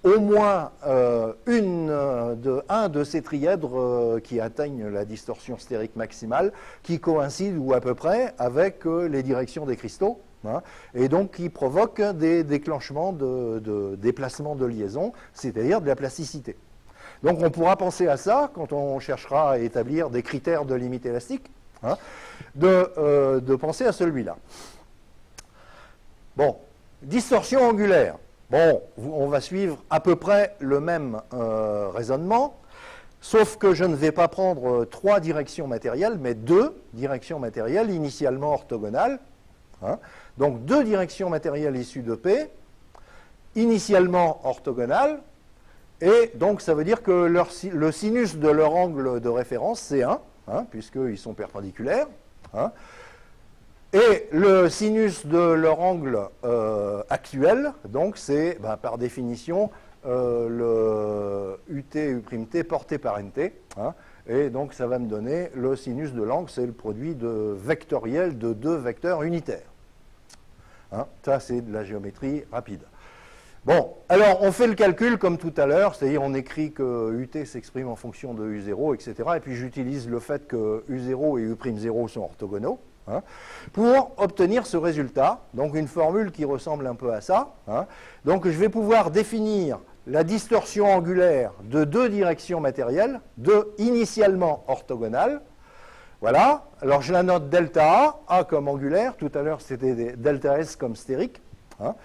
au moins un de ces trièdres qui atteignent la distorsion stérique maximale, qui coïncide, ou à peu près, avec les directions des cristaux, hein, et donc qui provoque des déclenchements de déplacement de liaison, c'est-à-dire de la plasticité. Donc on pourra penser à ça quand on cherchera à établir des critères de limite élastique, hein, de penser à celui-là. Bon, distorsion angulaire. Bon, on va suivre à peu près le même raisonnement, sauf que je ne vais pas prendre 3 directions matérielles, mais 2 directions matérielles initialement orthogonales. Hein. Donc 2 directions matérielles issues de P, initialement orthogonales, et donc ça veut dire que le sinus de leur angle de référence, c'est 1, hein, puisqu'ils sont perpendiculaires, hein. Et le sinus de leur angle actuel, donc c'est par définition le UT, U'T porté par NT, hein, et donc ça va me donner le sinus de l'angle, c'est le produit vectoriel de 2 vecteurs unitaires. Hein, ça c'est de la géométrie rapide. Bon, alors on fait le calcul comme tout à l'heure, c'est-à-dire on écrit que UT s'exprime en fonction de U0, etc. Et puis j'utilise le fait que U0 et U'0 sont orthogonaux, hein, pour obtenir ce résultat. Donc une formule qui ressemble un peu à ça. Hein. Donc je vais pouvoir définir la distorsion angulaire de 2 directions matérielles, initialement orthogonales. Voilà, alors je la note delta A comme angulaire, tout à l'heure c'était delta S comme stérique. Hein.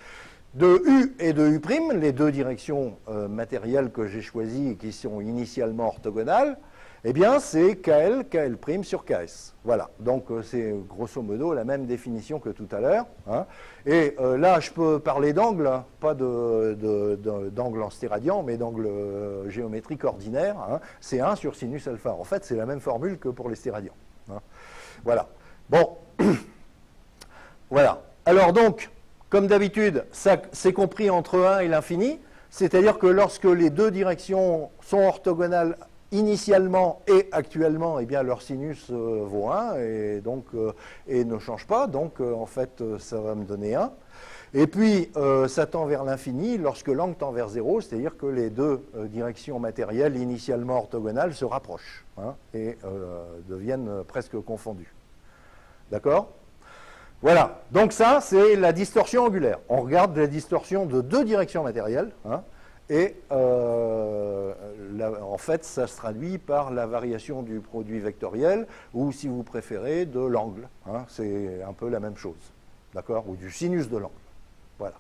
De U et de U', les 2 directions matérielles que j'ai choisies et qui sont initialement orthogonales, eh bien c'est KL, KL' sur KS. Voilà, donc c'est grosso modo la même définition que tout à l'heure. Hein. Et là, je peux parler d'angle, pas d'angle en stéradian, mais d'angle géométrique ordinaire. Hein. C'est 1 sur sinus alpha. En fait, c'est la même formule que pour les stéradians. Hein. Voilà. Bon. Voilà. Alors donc, comme d'habitude, c'est compris entre 1 et l'infini, c'est-à-dire que lorsque les 2 directions sont orthogonales initialement et actuellement, eh bien leur sinus vaut 1 et, donc, et ne change pas, donc en fait ça va me donner 1. Et puis ça tend vers l'infini lorsque l'angle tend vers 0, c'est-à-dire que les 2 directions matérielles initialement orthogonales se rapprochent, hein, et deviennent presque confondues. D'accord ? Voilà, donc ça, c'est la distorsion angulaire. On regarde la distorsion de 2 directions matérielles, hein, et en fait, ça se traduit par la variation du produit vectoriel, ou si vous préférez, de l'angle. Hein, c'est un peu la même chose, d'accord, ou du sinus de l'angle. Voilà.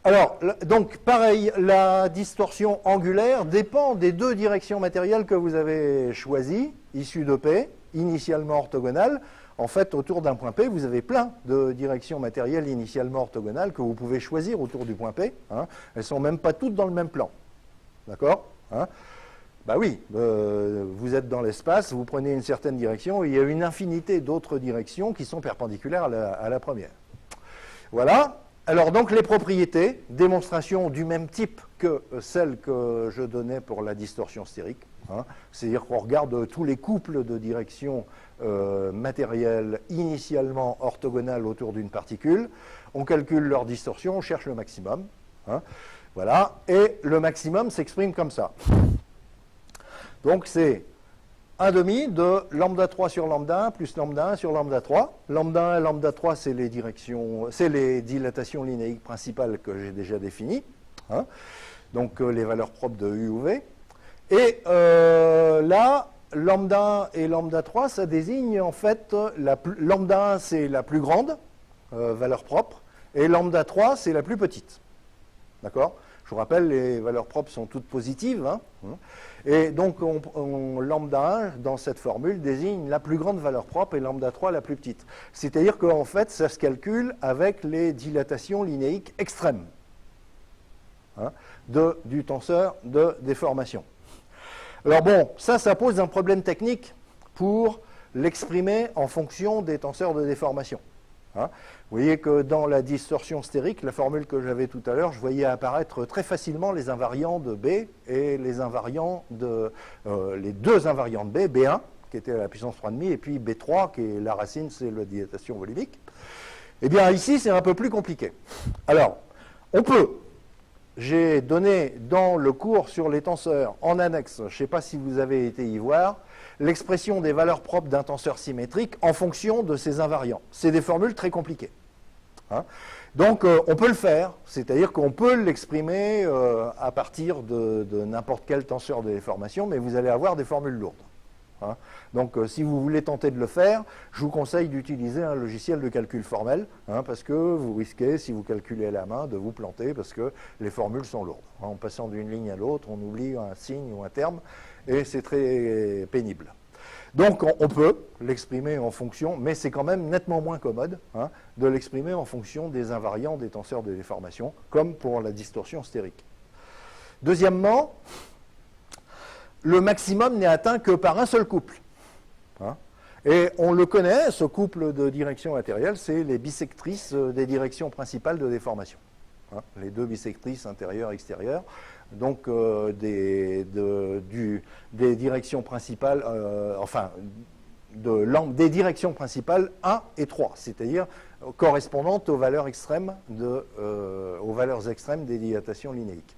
Alors, donc, pareil, la distorsion angulaire dépend des 2 directions matérielles que vous avez choisies, issues de P, initialement orthogonales. En fait, autour d'un point P, vous avez plein de directions matérielles initialement orthogonales que vous pouvez choisir autour du point P. Hein. Elles ne sont même pas toutes dans le même plan. D'accord, hein. Bah oui, vous êtes dans l'espace, vous prenez une certaine direction, et il y a une infinité d'autres directions qui sont perpendiculaires à la première. Voilà. Alors donc les propriétés, démonstration du même type que celle que je donnais pour la distorsion stérique. Hein. C'est-à-dire qu'on regarde tous les couples de directions matérielles initialement orthogonales autour d'une particule, on calcule leur distorsion, on cherche le maximum. Hein. Voilà, et le maximum s'exprime comme ça. Donc c'est 1/2 de lambda 3 sur lambda 1 plus lambda 1 sur lambda 3. Lambda 1 et lambda 3, c'est les dilatations linéiques principales que j'ai déjà définies. Hein. Donc les valeurs propres de U ou V. Et là, lambda 1 et lambda 3, ça désigne en fait, lambda 1 c'est la plus grande valeur propre, et lambda 3 c'est la plus petite. D'accord ? Je vous rappelle, les valeurs propres sont toutes positives. Hein. Et donc, lambda 1, dans cette formule, désigne la plus grande valeur propre et lambda 3 la plus petite. C'est-à-dire qu'en fait, ça se calcule avec les dilatations linéiques extrêmes, hein, du tenseur de déformation. Alors bon, ça pose un problème technique pour l'exprimer en fonction des tenseurs de déformation. Hein. Vous voyez que dans la distorsion stérique, la formule que j'avais tout à l'heure, je voyais apparaître très facilement les invariants de B et les invariants les deux invariants de B, B1, qui était à la puissance 3,5, et puis B3, qui est la racine, c'est la dilatation volumique. Eh bien, ici, c'est un peu plus compliqué. Alors, j'ai donné dans le cours sur les tenseurs, en annexe, je ne sais pas si vous avez été y voir, l'expression des valeurs propres d'un tenseur symétrique en fonction de ses invariants. C'est des formules très compliquées. Hein. Donc, on peut le faire, c'est-à-dire qu'on peut l'exprimer à partir de n'importe quel tenseur de déformation, mais vous allez avoir des formules lourdes. Hein. Donc, si vous voulez tenter de le faire, je vous conseille d'utiliser un logiciel de calcul formel, hein, parce que vous risquez, si vous calculez à la main, de vous planter, parce que les formules sont lourdes. En passant d'une ligne à l'autre, on oublie un signe ou un terme, et c'est très pénible. Donc, on peut l'exprimer en fonction, mais c'est quand même nettement moins commode, hein, de l'exprimer en fonction des invariants des tenseurs de déformation, comme pour la distorsion stérique. Deuxièmement, le maximum n'est atteint que par un seul couple. Hein. Et on le connaît, ce couple de directions matérielles, c'est les bisectrices des directions principales de déformation. Hein, les deux bisectrices intérieures et extérieures, donc des directions principales, des directions principales 1 et 3, c'est-à-dire correspondantes aux valeurs extrêmes des dilatations linéiques.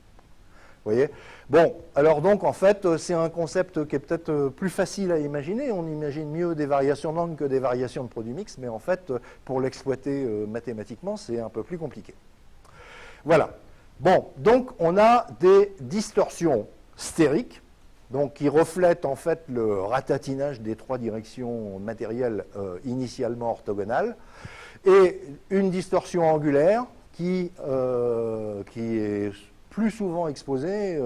Vous voyez? Bon, alors donc en fait, c'est un concept qui est peut-être plus facile à imaginer. On imagine mieux des variations d'angle que des variations de produit mixte, mais en fait, pour l'exploiter mathématiquement, c'est un peu plus compliqué. Voilà. Bon, donc on a des distorsions stériques, donc qui reflètent en fait le ratatinage des trois directions matérielles initialement orthogonales, et une distorsion angulaire qui est plus souvent exposée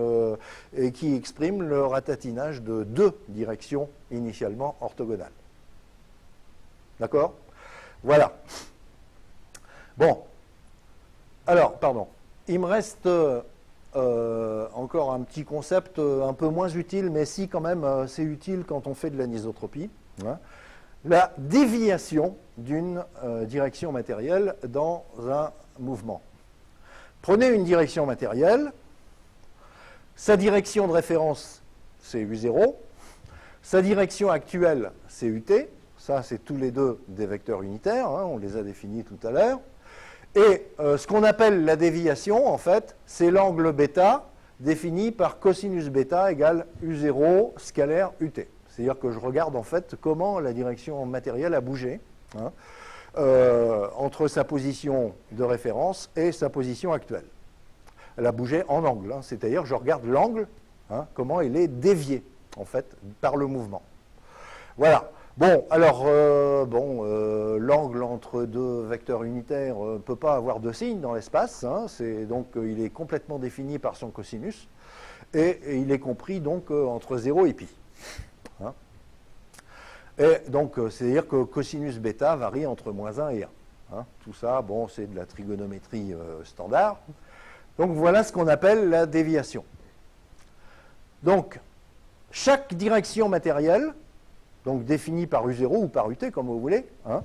et qui exprime le ratatinage de deux directions initialement orthogonales. D'accord? Voilà. Bon. Alors, pardon. Il me reste encore un petit concept un peu moins utile, mais si quand même c'est utile quand on fait de l'anisotropie. Hein. La déviation d'une direction matérielle dans un mouvement. Prenez une direction matérielle, sa direction de référence, c'est U0, sa direction actuelle, c'est UT, ça c'est tous les deux des vecteurs unitaires, hein, on les a définis tout à l'heure, et ce qu'on appelle la déviation, en fait, c'est l'angle bêta défini par cosinus bêta égale U0 scalaire UT. C'est-à-dire que je regarde en fait comment la direction matérielle a bougé, hein, entre sa position de référence et sa position actuelle. Elle a bougé en angle, hein, c'est-à-dire que je regarde l'angle, hein, comment il est dévié, en fait, par le mouvement. Voilà. Bon, alors, l'angle entre deux vecteurs unitaires ne peut pas avoir de signe dans l'espace, hein, donc il est complètement défini par son cosinus, et il est compris donc entre 0 et pi. Hein. Et donc, c'est-à-dire que cosinus bêta varie entre -1 et 1. Hein. Tout ça, bon, c'est de la trigonométrie standard. Donc, voilà ce qu'on appelle la déviation. Donc, chaque direction matérielle, donc définie par U0 ou par UT, comme vous voulez, hein,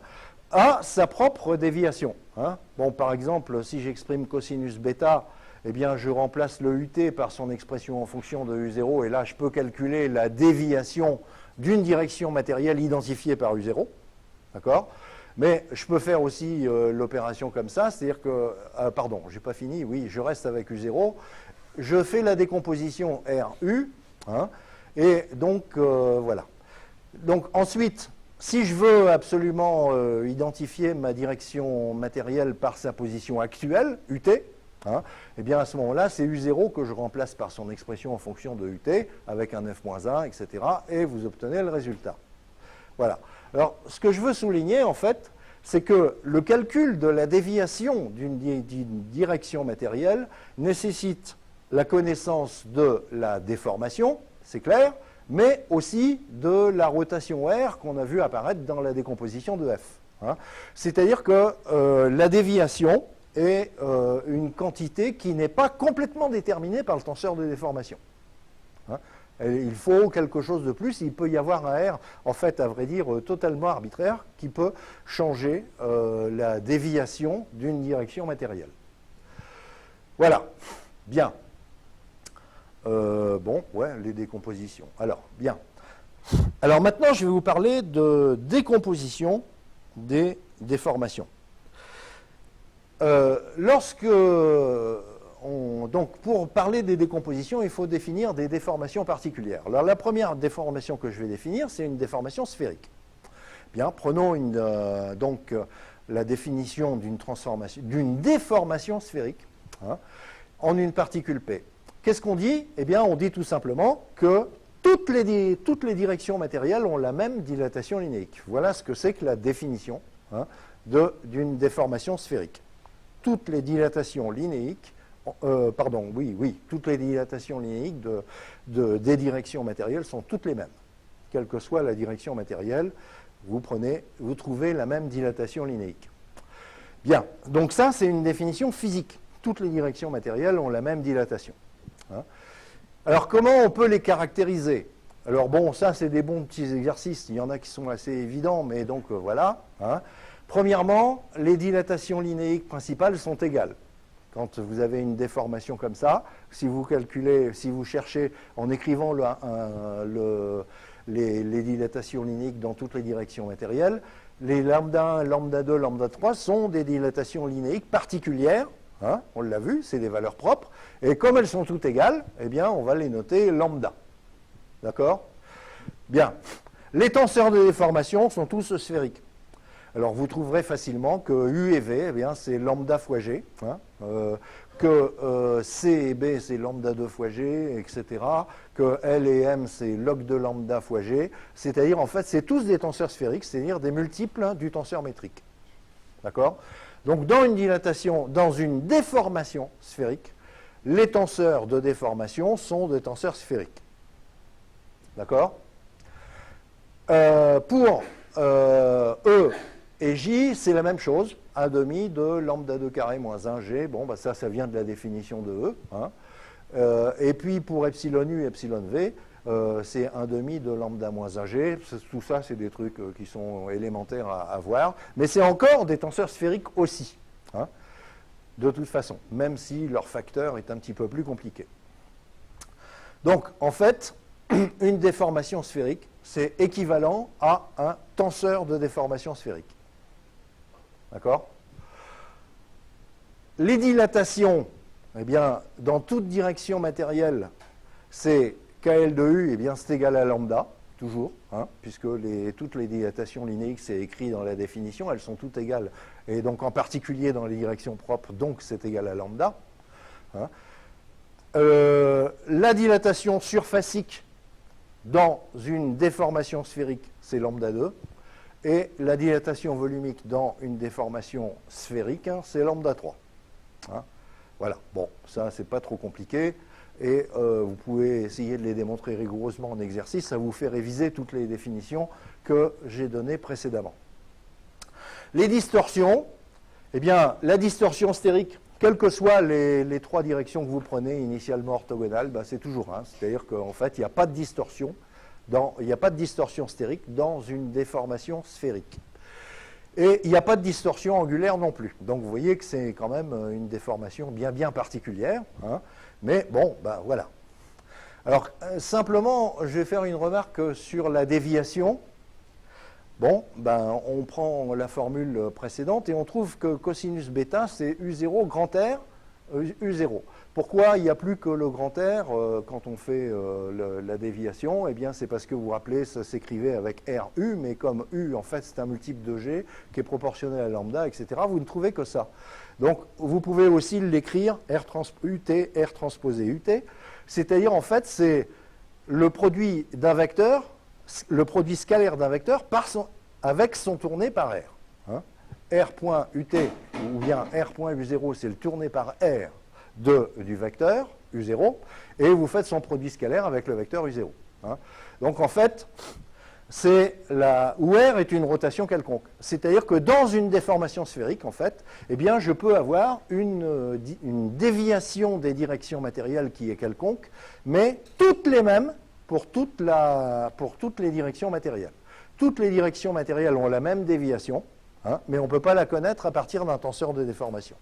a sa propre déviation. Hein. Bon, par exemple, si j'exprime cosinus bêta, eh bien, je remplace le UT par son expression en fonction de U0, et là, je peux calculer la déviation d'une direction matérielle identifiée par U0, d'accord? Mais je peux faire aussi l'opération comme ça, c'est-à-dire que, pardon, j'ai pas fini, oui, je reste avec U0, je fais la décomposition RU, hein, et donc, voilà. Donc, ensuite, si je veux absolument identifier ma direction matérielle par sa position actuelle, UT, hein, eh bien à ce moment-là, c'est U0 que je remplace par son expression en fonction de UT, avec un F-1, etc., et vous obtenez le résultat. Voilà. Alors, ce que je veux souligner, en fait, c'est que le calcul de la déviation d'une direction matérielle nécessite la connaissance de la déformation, c'est clair, mais aussi de la rotation R qu'on a vu apparaître dans la décomposition de F. Hein. C'est-à-dire que la déviation est une quantité qui n'est pas complètement déterminée par le tenseur de déformation. Hein. Il faut quelque chose de plus. Il peut y avoir un R, en fait, à vrai dire, totalement arbitraire, qui peut changer la déviation d'une direction matérielle. Voilà. Bien. Bon, ouais, les décompositions. Alors, bien. Alors maintenant, je vais vous parler de décomposition des déformations. Donc, pour parler des décompositions, il faut définir des déformations particulières. Alors, la première déformation que je vais définir, c'est une déformation sphérique. Bien, prenons donc la définition d'une déformation sphérique, hein, en une particule P. Qu'est-ce qu'on dit? Eh bien, on dit tout simplement que toutes les directions matérielles ont la même dilatation linéique. Voilà ce que c'est que la définition, hein, d'une déformation sphérique. Toutes les dilatations linéiques, toutes les dilatations linéiques des directions matérielles sont toutes les mêmes. Quelle que soit la direction matérielle, vous trouvez la même dilatation linéique. Bien, donc ça, c'est une définition physique. Toutes les directions matérielles ont la même dilatation. Hein. Alors, comment on peut les caractériser? Alors, bon, ça, c'est des bons petits exercices. Il y en a qui sont assez évidents, mais donc, voilà. Hein. Premièrement, les dilatations linéiques principales sont égales. Quand vous avez une déformation comme ça, si vous cherchez en écrivant les dilatations linéiques dans toutes les directions matérielles, les lambda 1, lambda 2, lambda 3 sont des dilatations linéiques particulières. Hein, on l'a vu, c'est des valeurs propres. Et comme elles sont toutes égales, eh bien, on va les noter lambda. D'accord? Bien. Les tenseurs de déformation sont tous sphériques. Alors, vous trouverez facilement que U et V, eh bien, c'est lambda fois G. Hein, que C et B, c'est lambda 2 fois G, etc. Que L et M, c'est log de lambda fois G. C'est-à-dire, en fait, c'est tous des tenseurs sphériques, c'est-à-dire des multiples, hein, du tenseur métrique. D'accord? Donc, dans une déformation sphérique, les tenseurs de déformation sont des tenseurs sphériques. D'accord? Pour E et J, c'est la même chose. 1,5 de lambda 2 carré moins 1G. Bon, bah ça vient de la définition de E. Hein. Et puis, pour epsilon U et epsilon V, c'est 1,5 de lambda moins 1G. Tout ça, c'est des trucs qui sont élémentaires à voir. Mais c'est encore des tenseurs sphériques aussi. Hein, de toute façon, même si leur facteur est un petit peu plus compliqué. Donc, en fait, une déformation sphérique, c'est équivalent à un tenseur de déformation sphérique. D'accord? Les dilatations, eh bien, dans toute direction matérielle, c'est KL de U, eh bien, c'est égal à lambda, toujours, hein, puisque toutes les dilatations linéiques, c'est écrit dans la définition, elles sont toutes égales, et donc en particulier dans les directions propres, donc c'est égal à lambda. Hein. La dilatation surfacique dans une déformation sphérique, c'est lambda 2, et la dilatation volumique dans une déformation sphérique, hein, c'est lambda 3. Hein. Voilà, bon, ça, c'est pas trop compliqué. Et vous pouvez essayer de les démontrer rigoureusement en exercice. Ça vous fait réviser toutes les définitions que j'ai données précédemment. Les distorsions, eh bien, la distorsion stérique, quelles que soient les trois directions que vous prenez initialement orthogonales, bah, c'est toujours 1. C'est-à-dire qu'en fait, il n'y a pas de distorsion. Il n'y a pas de distorsion stérique dans une déformation sphérique. Et il n'y a pas de distorsion angulaire non plus. Donc vous voyez que c'est quand même une déformation bien particulière. Hein. Mais bon, ben voilà. Alors, simplement, je vais faire une remarque sur la déviation. Bon, ben, on prend la formule précédente et on trouve que cosinus bêta, c'est U0 grand R, U0. Pourquoi il n'y a plus que le grand R quand on fait la déviation? Eh bien, c'est parce que vous vous rappelez, ça s'écrivait avec RU, mais comme U, en fait, c'est un multiple de G qui est proportionnel à lambda, etc., vous ne trouvez que ça. Donc, vous pouvez aussi l'écrire R UT, R transposé UT, c'est-à-dire, en fait, c'est le produit d'un vecteur, le produit scalaire d'un vecteur avec son tourné par R. Hein. R.UT, ou bien R.U0, c'est le tourné par R du vecteur, U0, et vous faites son produit scalaire avec le vecteur U0. Hein. Donc en fait, où R est une rotation quelconque. C'est-à-dire que dans une déformation sphérique, en fait, eh bien, je peux avoir une déviation des directions matérielles qui est quelconque, mais toutes les mêmes pour toutes les directions matérielles. Toutes les directions matérielles ont la même déviation, hein, mais on ne peut pas la connaître à partir d'un tenseur de déformation.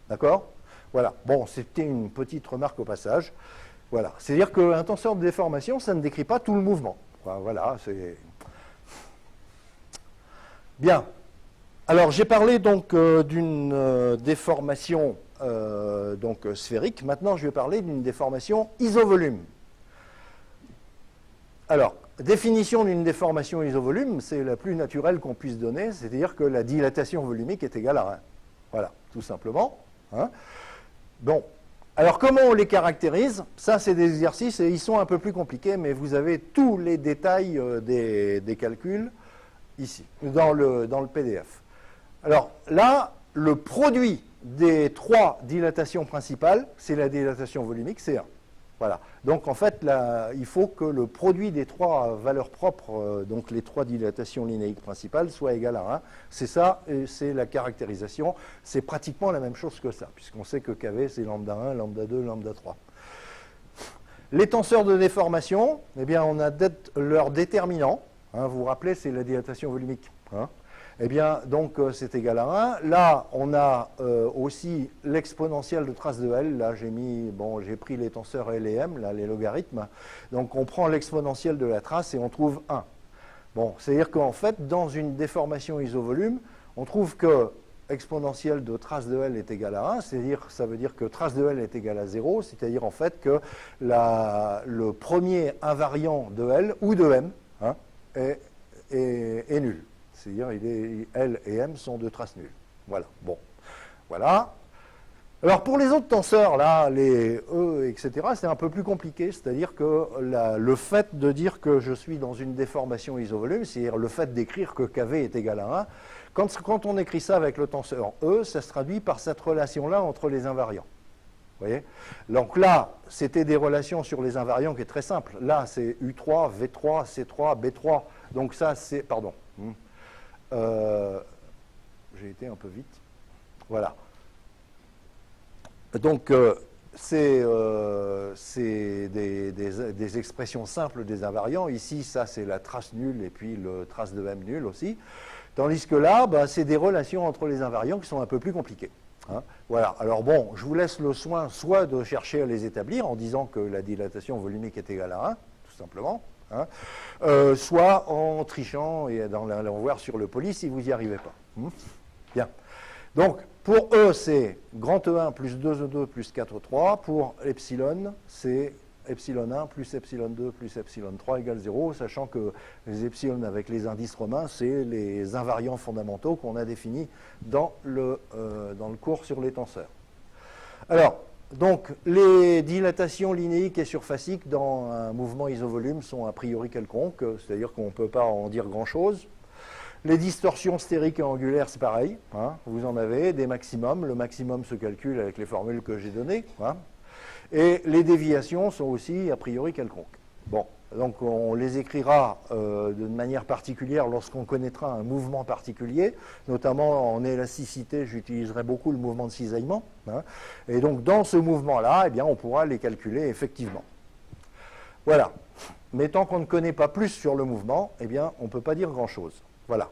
D'accord? Voilà. Bon, c'était une petite remarque au passage. Voilà. C'est-à-dire qu'un tenseur de déformation, ça ne décrit pas tout le mouvement. Voilà, c'est... Bien. Alors, j'ai parlé donc d'une déformation donc, sphérique. Maintenant, je vais parler d'une déformation isovolume. Alors, définition d'une déformation isovolume, c'est la plus naturelle qu'on puisse donner, c'est-à-dire que la dilatation volumique est égale à 1. Voilà, tout simplement. Hein. Bon. Alors, comment on les caractérise? Ça, c'est des exercices et ils sont un peu plus compliqués, mais vous avez tous les détails des calculs ici, dans le PDF. Alors, là, le produit des trois dilatations principales, c'est la dilatation volumique, c'est 1. Voilà. Donc, en fait, là, il faut que le produit des trois valeurs propres, donc les trois dilatations linéiques principales, soit égal à 1. C'est ça, c'est la caractérisation. C'est pratiquement la même chose que ça, puisqu'on sait que KV, c'est lambda 1, lambda 2, lambda 3. Les tenseurs de déformation, eh bien, on a leur déterminant. Hein, vous vous rappelez, c'est la dilatation volumique. Hein. Eh bien, donc, c'est égal à 1. Là, on a aussi l'exponentielle de trace de L. Là, j'ai pris les tenseurs L et M, là, les logarithmes. Donc, on prend l'exponentielle de la trace et on trouve 1. Bon, c'est-à-dire qu'en fait, dans une déformation isovolume, on trouve que exponentielle de trace de L est égale à 1, c'est-à-dire, ça veut dire que trace de L est égale à 0, c'est-à-dire en fait que le premier invariant de L ou de M hein, est nul. C'est-à-dire L et M sont deux traces nulles. Voilà. Bon. Voilà. Alors pour les autres tenseurs, là, les E, etc., c'est un peu plus compliqué. C'est-à-dire que le fait de dire que je suis dans une déformation isovolume, c'est-à-dire le fait d'écrire que KV est égal à 1, quand on écrit ça avec le tenseur E, ça se traduit par cette relation-là entre les invariants. Vous voyez? Donc là, c'était des relations sur les invariants qui est très simple. Là, c'est U3, V3, C3, B3. Donc ça, c'est... Pardon. J'ai été un peu vite. Voilà. Donc, c'est des expressions simples des invariants. Ici, ça, c'est la trace nulle et puis le trace de M nul aussi. Tandis que là, c'est des relations entre les invariants qui sont un peu plus compliquées. Hein. Voilà. Alors bon, je vous laisse le soin soit de chercher à les établir en disant que la dilatation volumique est égale à 1, tout simplement. Hein, soit en trichant et en allant voir sur le poly si vous n'y arrivez pas. Bien. Donc, pour E, c'est grand E1 plus 2E2 plus 4E3. Pour epsilon, c'est epsilon 1 plus epsilon 2 plus epsilon 3 égale 0, sachant que les epsilon avec les indices romains, c'est les invariants fondamentaux qu'on a définis dans le cours sur les tenseurs. Alors, donc, les dilatations linéiques et surfaciques dans un mouvement isovolume sont a priori quelconques, c'est-à-dire qu'on ne peut pas en dire grand-chose. Les distorsions stériques et angulaires, c'est pareil, hein, vous en avez des maximums. Le maximum se calcule avec les formules que j'ai données. Hein, et les déviations sont aussi a priori quelconques. Bon, donc on les écrira d'une manière particulière lorsqu'on connaîtra un mouvement particulier, notamment en élasticité, j'utiliserai beaucoup le mouvement de cisaillement. Hein, et donc dans ce mouvement-là, eh bien, on pourra les calculer effectivement. Voilà. Mais tant qu'on ne connaît pas plus sur le mouvement, eh bien, on ne peut pas dire grand-chose. Voilà.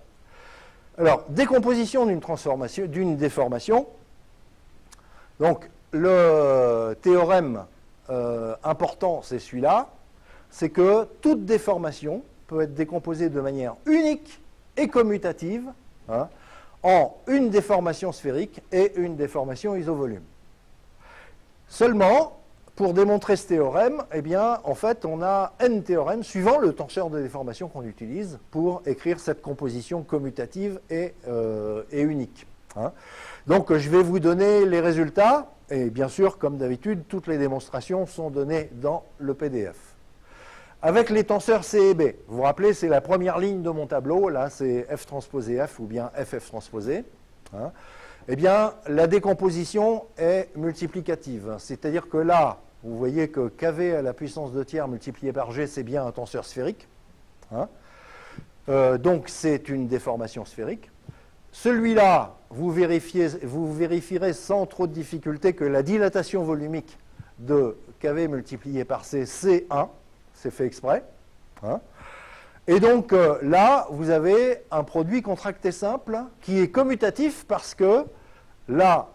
Alors, décomposition d'une déformation. Donc, le théorème important, c'est celui-là. C'est que toute déformation peut être décomposée de manière unique et commutative hein, en une déformation sphérique et une déformation isovolume. Seulement, pour démontrer ce théorème, eh bien, en fait, on a n théorèmes suivant le tenseur de déformation qu'on utilise pour écrire cette composition commutative et unique. Hein. Donc, je vais vous donner les résultats, et bien sûr, comme d'habitude, toutes les démonstrations sont données dans le PDF. Avec les tenseurs C et B, vous vous rappelez, c'est la première ligne de mon tableau, là, c'est F transposé F ou bien FF transposé. Hein. eh bien, la décomposition est multiplicative. C'est-à-dire que là, vous voyez que kV à la puissance 2 tiers multiplié par G, c'est bien un tenseur sphérique. Hein. Donc, c'est une déformation sphérique. Celui-là, vous vérifierez sans trop de difficulté que la dilatation volumique de kV multiplié par C, c'est 1. C'est fait exprès. Hein. Et donc, là, vous avez un produit contracté simple qui est commutatif parce que là,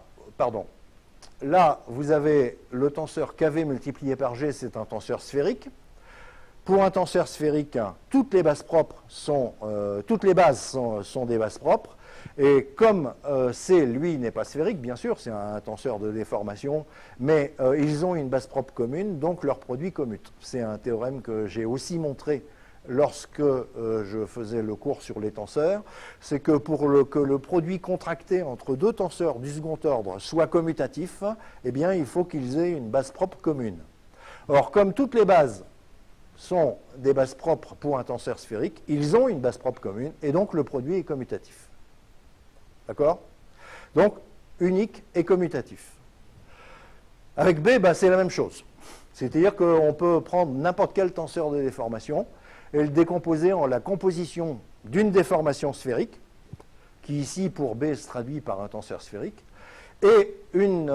vous avez le tenseur kV multiplié par G, c'est un tenseur sphérique. Pour un tenseur sphérique, toutes les bases sont des bases propres. Et comme C, lui, n'est pas sphérique, bien sûr, c'est un tenseur de déformation, mais ils ont une base propre commune, donc leur produit commute. C'est un théorème que j'ai aussi montré lorsque je faisais le cours sur les tenseurs, c'est que pour que le produit contracté entre deux tenseurs du second ordre soit commutatif, eh bien, il faut qu'ils aient une base propre commune. Or, comme toutes les bases sont des bases propres pour un tenseur sphérique, ils ont une base propre commune, et donc le produit est commutatif. D'accord? Donc, unique et commutatif. Avec B, c'est la même chose. C'est-à-dire qu'on peut prendre n'importe quel tenseur de déformation et le décomposer en la composition d'une déformation sphérique, qui ici, pour B, se traduit par un tenseur sphérique, et une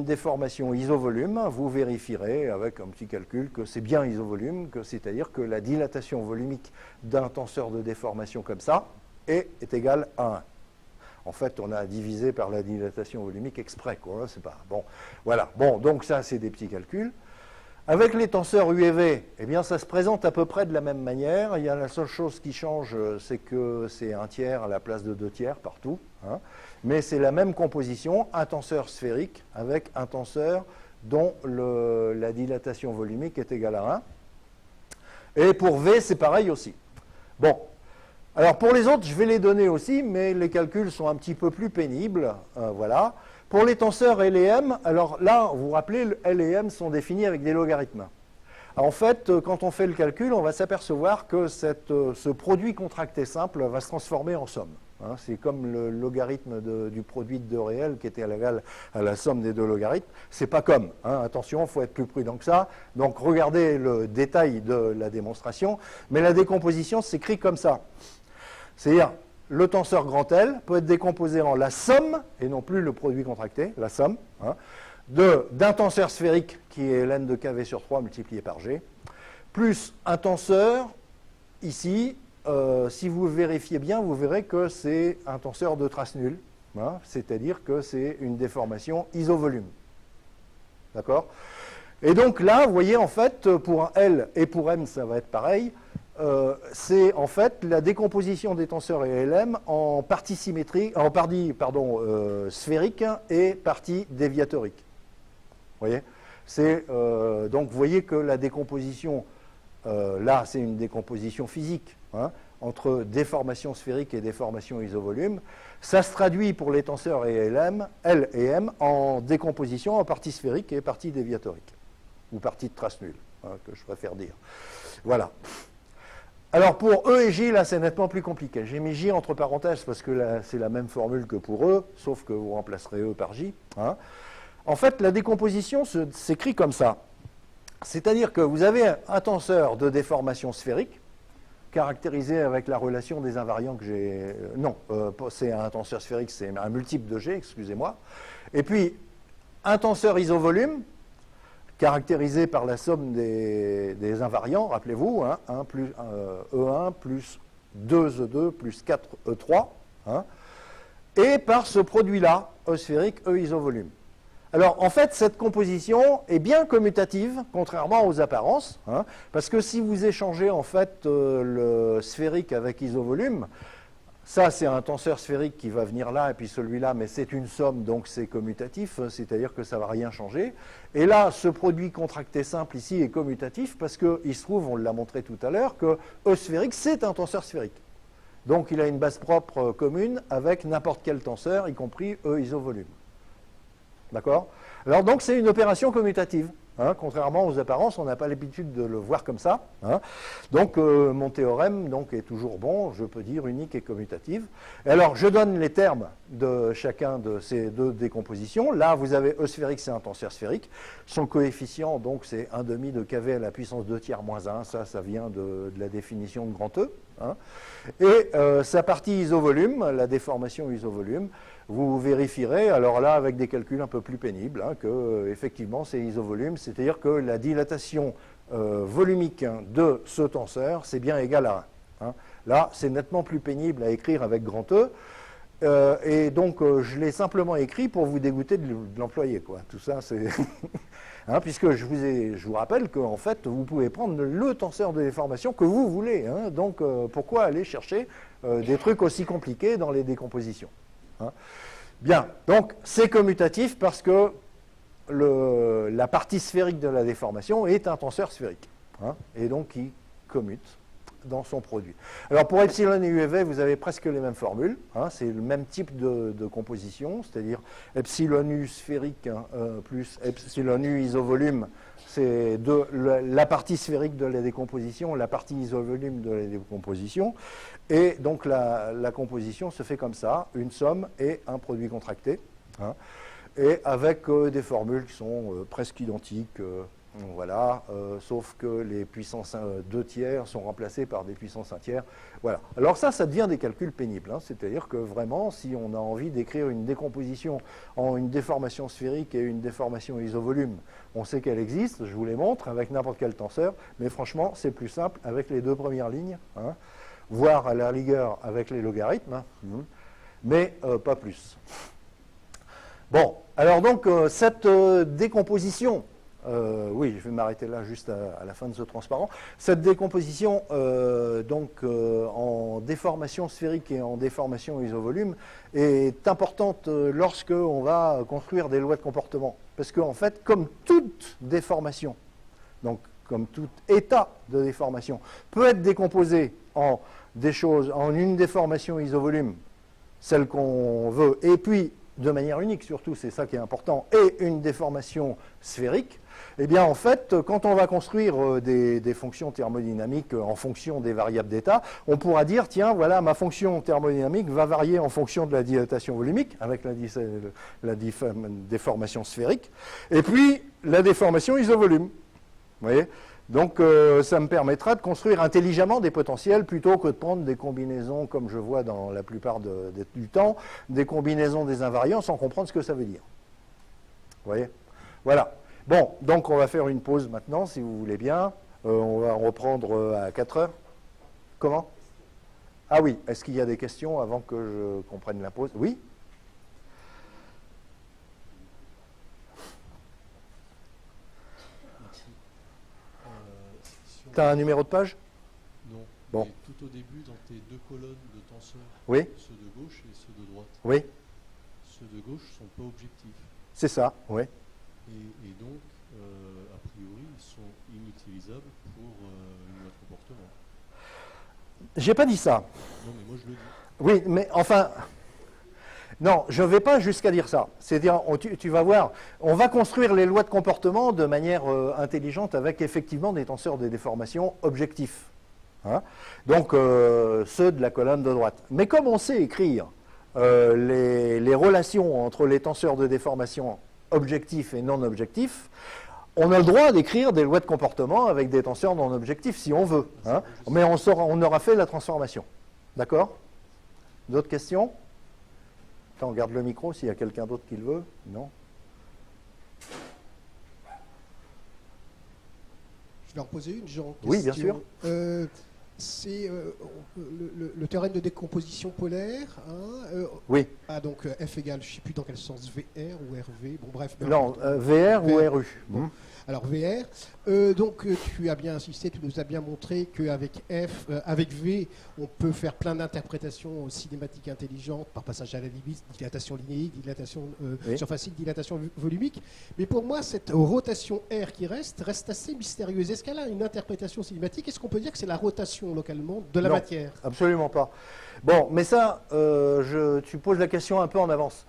déformation isovolume. Vous vérifierez avec un petit calcul que c'est bien isovolume, c'est-à-dire que la dilatation volumique d'un tenseur de déformation comme ça est égale à 1. En fait, on a divisé par la dilatation volumique exprès, quoi. C'est pas bon. Voilà. Bon, donc ça, c'est des petits calculs. Avec les tenseurs U et V, eh bien, ça se présente à peu près de la même manière. Il y a la seule chose qui change, c'est que c'est 1 tiers à la place de 2 tiers partout. Hein. Mais c'est la même composition, un tenseur sphérique avec un tenseur dont la dilatation volumique est égale à 1. Et pour V, c'est pareil aussi. Bon. Alors pour les autres, je vais les donner aussi, mais les calculs sont un petit peu plus pénibles. Voilà. Pour les tenseurs L et M, alors là, vous vous rappelez, L et M sont définis avec des logarithmes. En fait, quand on fait le calcul, on va s'apercevoir que ce produit contracté simple va se transformer en somme. Hein, c'est comme le logarithme du produit de deux réels qui était égal à la somme des deux logarithmes. C'est pas comme. Hein, attention, il faut être plus prudent que ça. Donc regardez le détail de la démonstration. Mais la décomposition s'écrit comme ça. C'est-à-dire, le tenseur grand L peut être décomposé en la somme, et non plus le produit contracté, la somme, hein, d'un tenseur sphérique qui est ln de kV sur 3 multiplié par G, plus un tenseur, ici, si vous vérifiez bien, vous verrez que c'est un tenseur de trace nulle, hein, c'est-à-dire que c'est une déformation isovolume. D'accord? Et donc là, vous voyez, en fait, pour L et pour M, ça va être pareil. C'est en fait la décomposition des tenseurs et LM en partie symétrique, sphérique et partie déviatorique. Vous voyez, donc vous voyez que la décomposition, là c'est une décomposition physique, hein, entre déformation sphérique et déformation isovolume. Ça se traduit pour les tenseurs et LM, L et M en décomposition en partie sphérique et partie déviatorique, ou partie de trace nulle, hein, que je préfère dire. Voilà. Alors pour E et J, là c'est nettement plus compliqué. J'ai mis J entre parenthèses parce que c'est la même formule que pour E, sauf que vous remplacerez E par J. Hein. En fait, la décomposition s'écrit comme ça. C'est-à-dire que vous avez un tenseur de déformation sphérique, caractérisé avec la relation des invariants que j'ai... non, c'est un tenseur sphérique, c'est un multiple de G, excusez-moi. Et puis, un tenseur isovolume, caractérisé par la somme des invariants, rappelez-vous, hein, E1 plus 2E2 plus 4E3, hein, et par ce produit-là, E sphérique, E isovolume. Alors, en fait, cette composition est bien commutative, contrairement aux apparences, hein, parce que si vous échangez, en fait, le sphérique avec isovolume, ça, c'est un tenseur sphérique qui va venir là, et puis celui-là, mais c'est une somme, donc c'est commutatif, c'est-à-dire que ça ne va rien changer. Et là, ce produit contracté simple ici est commutatif, parce qu'il se trouve, on l'a montré tout à l'heure, que E sphérique, c'est un tenseur sphérique. Donc, il a une base propre commune avec n'importe quel tenseur, y compris E isovolume. D'accord? Alors, donc, c'est une opération commutative. hein, contrairement aux apparences, on n'a pas l'habitude de le voir comme ça. Hein. Donc mon théorème donc, est toujours bon, je peux dire unique et commutative. Et alors je donne les termes de chacun de ces deux décompositions. Là vous avez E sphérique, c'est un tenseur sphérique. Son coefficient donc c'est 1/2 de kV à la puissance 2 tiers moins 1, ça vient de la définition de grand E. Hein. Et sa partie isovolume, la déformation isovolume, vous vérifierez, alors là, avec des calculs un peu plus pénibles, hein, que effectivement c'est isovolume, c'est-à-dire que la dilatation volumique de ce tenseur, c'est bien égal à 1. Hein. Là, c'est nettement plus pénible à écrire avec grand E, et donc je l'ai simplement écrit pour vous dégoûter de l'employer, quoi. Tout ça, c'est... Hein, puisque je vous rappelle qu'en fait, vous pouvez prendre le tenseur de déformation que vous voulez. Hein, donc, pourquoi aller chercher des trucs aussi compliqués dans les décompositions? Hein. Bien, donc c'est commutatif parce que la partie sphérique de la déformation est un tenseur sphérique. Hein, et donc, il commute dans son produit. Alors pour epsilon et UV, vous avez presque les mêmes formules. Hein, c'est le même type de composition, c'est-à-dire epsilon U sphérique plus epsilon U isovolume, c'est la partie sphérique de la décomposition, la partie isovolume de la décomposition. Et donc la composition se fait comme ça, une somme et un produit contracté. Hein, et avec des formules qui sont presque identiques. Voilà, sauf que les puissances 2 tiers sont remplacées par des puissances 1 tiers. Voilà. Alors ça devient des calculs pénibles. Hein. C'est-à-dire que vraiment, si on a envie d'écrire une décomposition en une déformation sphérique et une déformation isovolume, on sait qu'elle existe, je vous les montre, avec n'importe quel tenseur, mais franchement, c'est plus simple avec les deux premières lignes, hein, voire à la rigueur avec les logarithmes, hein, mais pas plus. Bon, alors donc, cette décomposition... oui, je vais m'arrêter là juste à la fin de ce transparent. Cette décomposition en déformation sphérique et en déformation isovolume est importante lorsque on va construire des lois de comportement. Parce qu'en fait, comme toute déformation, donc comme tout état de déformation, peut être décomposé en des choses, en une déformation isovolume, celle qu'on veut, et puis de manière unique surtout, c'est ça qui est important, et une déformation sphérique, eh bien, en fait, quand on va construire des fonctions thermodynamiques en fonction des variables d'état, on pourra dire, tiens, voilà, ma fonction thermodynamique va varier en fonction de la dilatation volumique, avec la déformation sphérique, et puis la déformation isovolume. Vous voyez ? Donc, ça me permettra de construire intelligemment des potentiels plutôt que de prendre des combinaisons, comme je vois dans la plupart du temps, des combinaisons des invariants sans comprendre ce que ça veut dire. Vous voyez ? Voilà. Bon, donc on va faire une pause maintenant, si vous voulez bien. On va reprendre à 4 heures. Comment? Ah oui, est-ce qu'il y a des questions avant que je comprenne la pause? Oui? Tu as un numéro de page? Non. Bon. Mais tout au début, dans tes deux colonnes de tenseurs, oui. Ceux de gauche et ceux de droite. Oui. Ceux de gauche sont pas objectifs. C'est ça, oui. Et donc, a priori, ils sont inutilisables pour une loi de comportement. J'ai pas dit ça. Non, mais moi je le dis. Oui, mais enfin... Non, je ne vais pas jusqu'à dire ça. C'est-à-dire, tu vas voir, on va construire les lois de comportement de manière intelligente avec effectivement des tenseurs de déformation objectifs. Hein, donc, ceux de la colonne de droite. Mais comme on sait écrire les relations entre les tenseurs de déformation objectifs et non objectifs, on a le droit d'écrire des lois de comportement avec des tenseurs non objectifs si on veut. Hein, mais on aura fait la transformation. D'accord? D'autres questions? Attends, on garde le micro s'il y a quelqu'un d'autre qui le veut. Non? Je vais en poser une, Jean. Oui, bien sûr. C'est le théorème de décomposition polaire. Hein, oui. Ah, donc F égale, je ne sais plus dans quel sens, VR ou RV. Bon, bref. Non, VR ou RU. Bon. Alors, VR. Donc, tu as bien insisté, tu nous as bien montré qu'avec F, avec V, on peut faire plein d'interprétations cinématiques intelligentes par passage à la limite, dilatation linéique, dilatation surfacique, dilatation volumique. Mais pour moi, cette rotation R qui reste assez mystérieuse. Est-ce qu'elle a une interprétation cinématique? Est-ce qu'on peut dire que c'est la rotation localement de la matière? Absolument pas. Bon, mais ça, tu poses la question un peu en avance.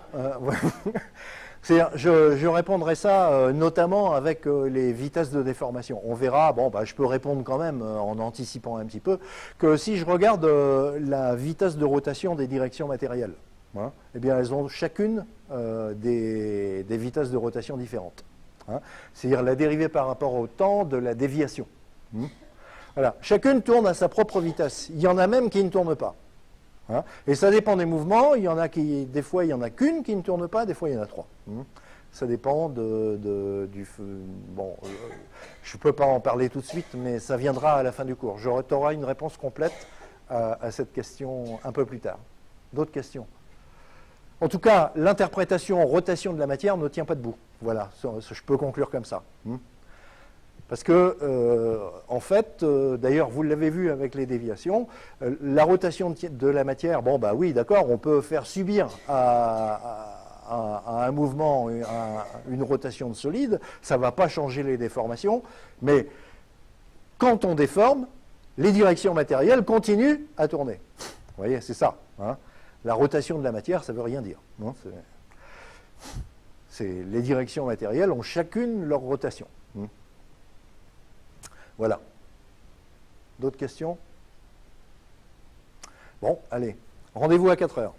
Je répondrai ça notamment avec les vitesses de déformation. On verra, bon, bah, je peux répondre quand même en anticipant un petit peu, que si je regarde la vitesse de rotation des directions matérielles, hein, eh bien elles ont chacune des vitesses de rotation différentes. Hein, c'est-à-dire la dérivée par rapport au temps de la déviation. Voilà. Chacune tourne à sa propre vitesse. Il y en a même qui ne tournent pas. Hein, et ça dépend des mouvements. Il y en a qui, des fois, il n'y en a qu'une qui ne tourne pas, des fois, il y en a trois. Ça dépend du... Bon, je ne peux pas en parler tout de suite, mais ça viendra à la fin du cours. Tu auras une réponse complète à cette question un peu plus tard. D'autres questions? En tout cas, l'interprétation rotation de la matière ne tient pas debout. Voilà, je peux conclure comme ça. Parce que, en fait, d'ailleurs, vous l'avez vu avec les déviations, la rotation de la matière, bon, bah oui, d'accord, on peut faire subir à un mouvement une rotation de solide, ça ne va pas changer les déformations, mais quand on déforme, les directions matérielles continuent à tourner. Vous voyez, c'est ça. Hein. La rotation de la matière, ça ne veut rien dire. Non, les directions matérielles ont chacune leur rotation. Voilà. D'autres questions? Bon, allez. Rendez-vous à 4 heures.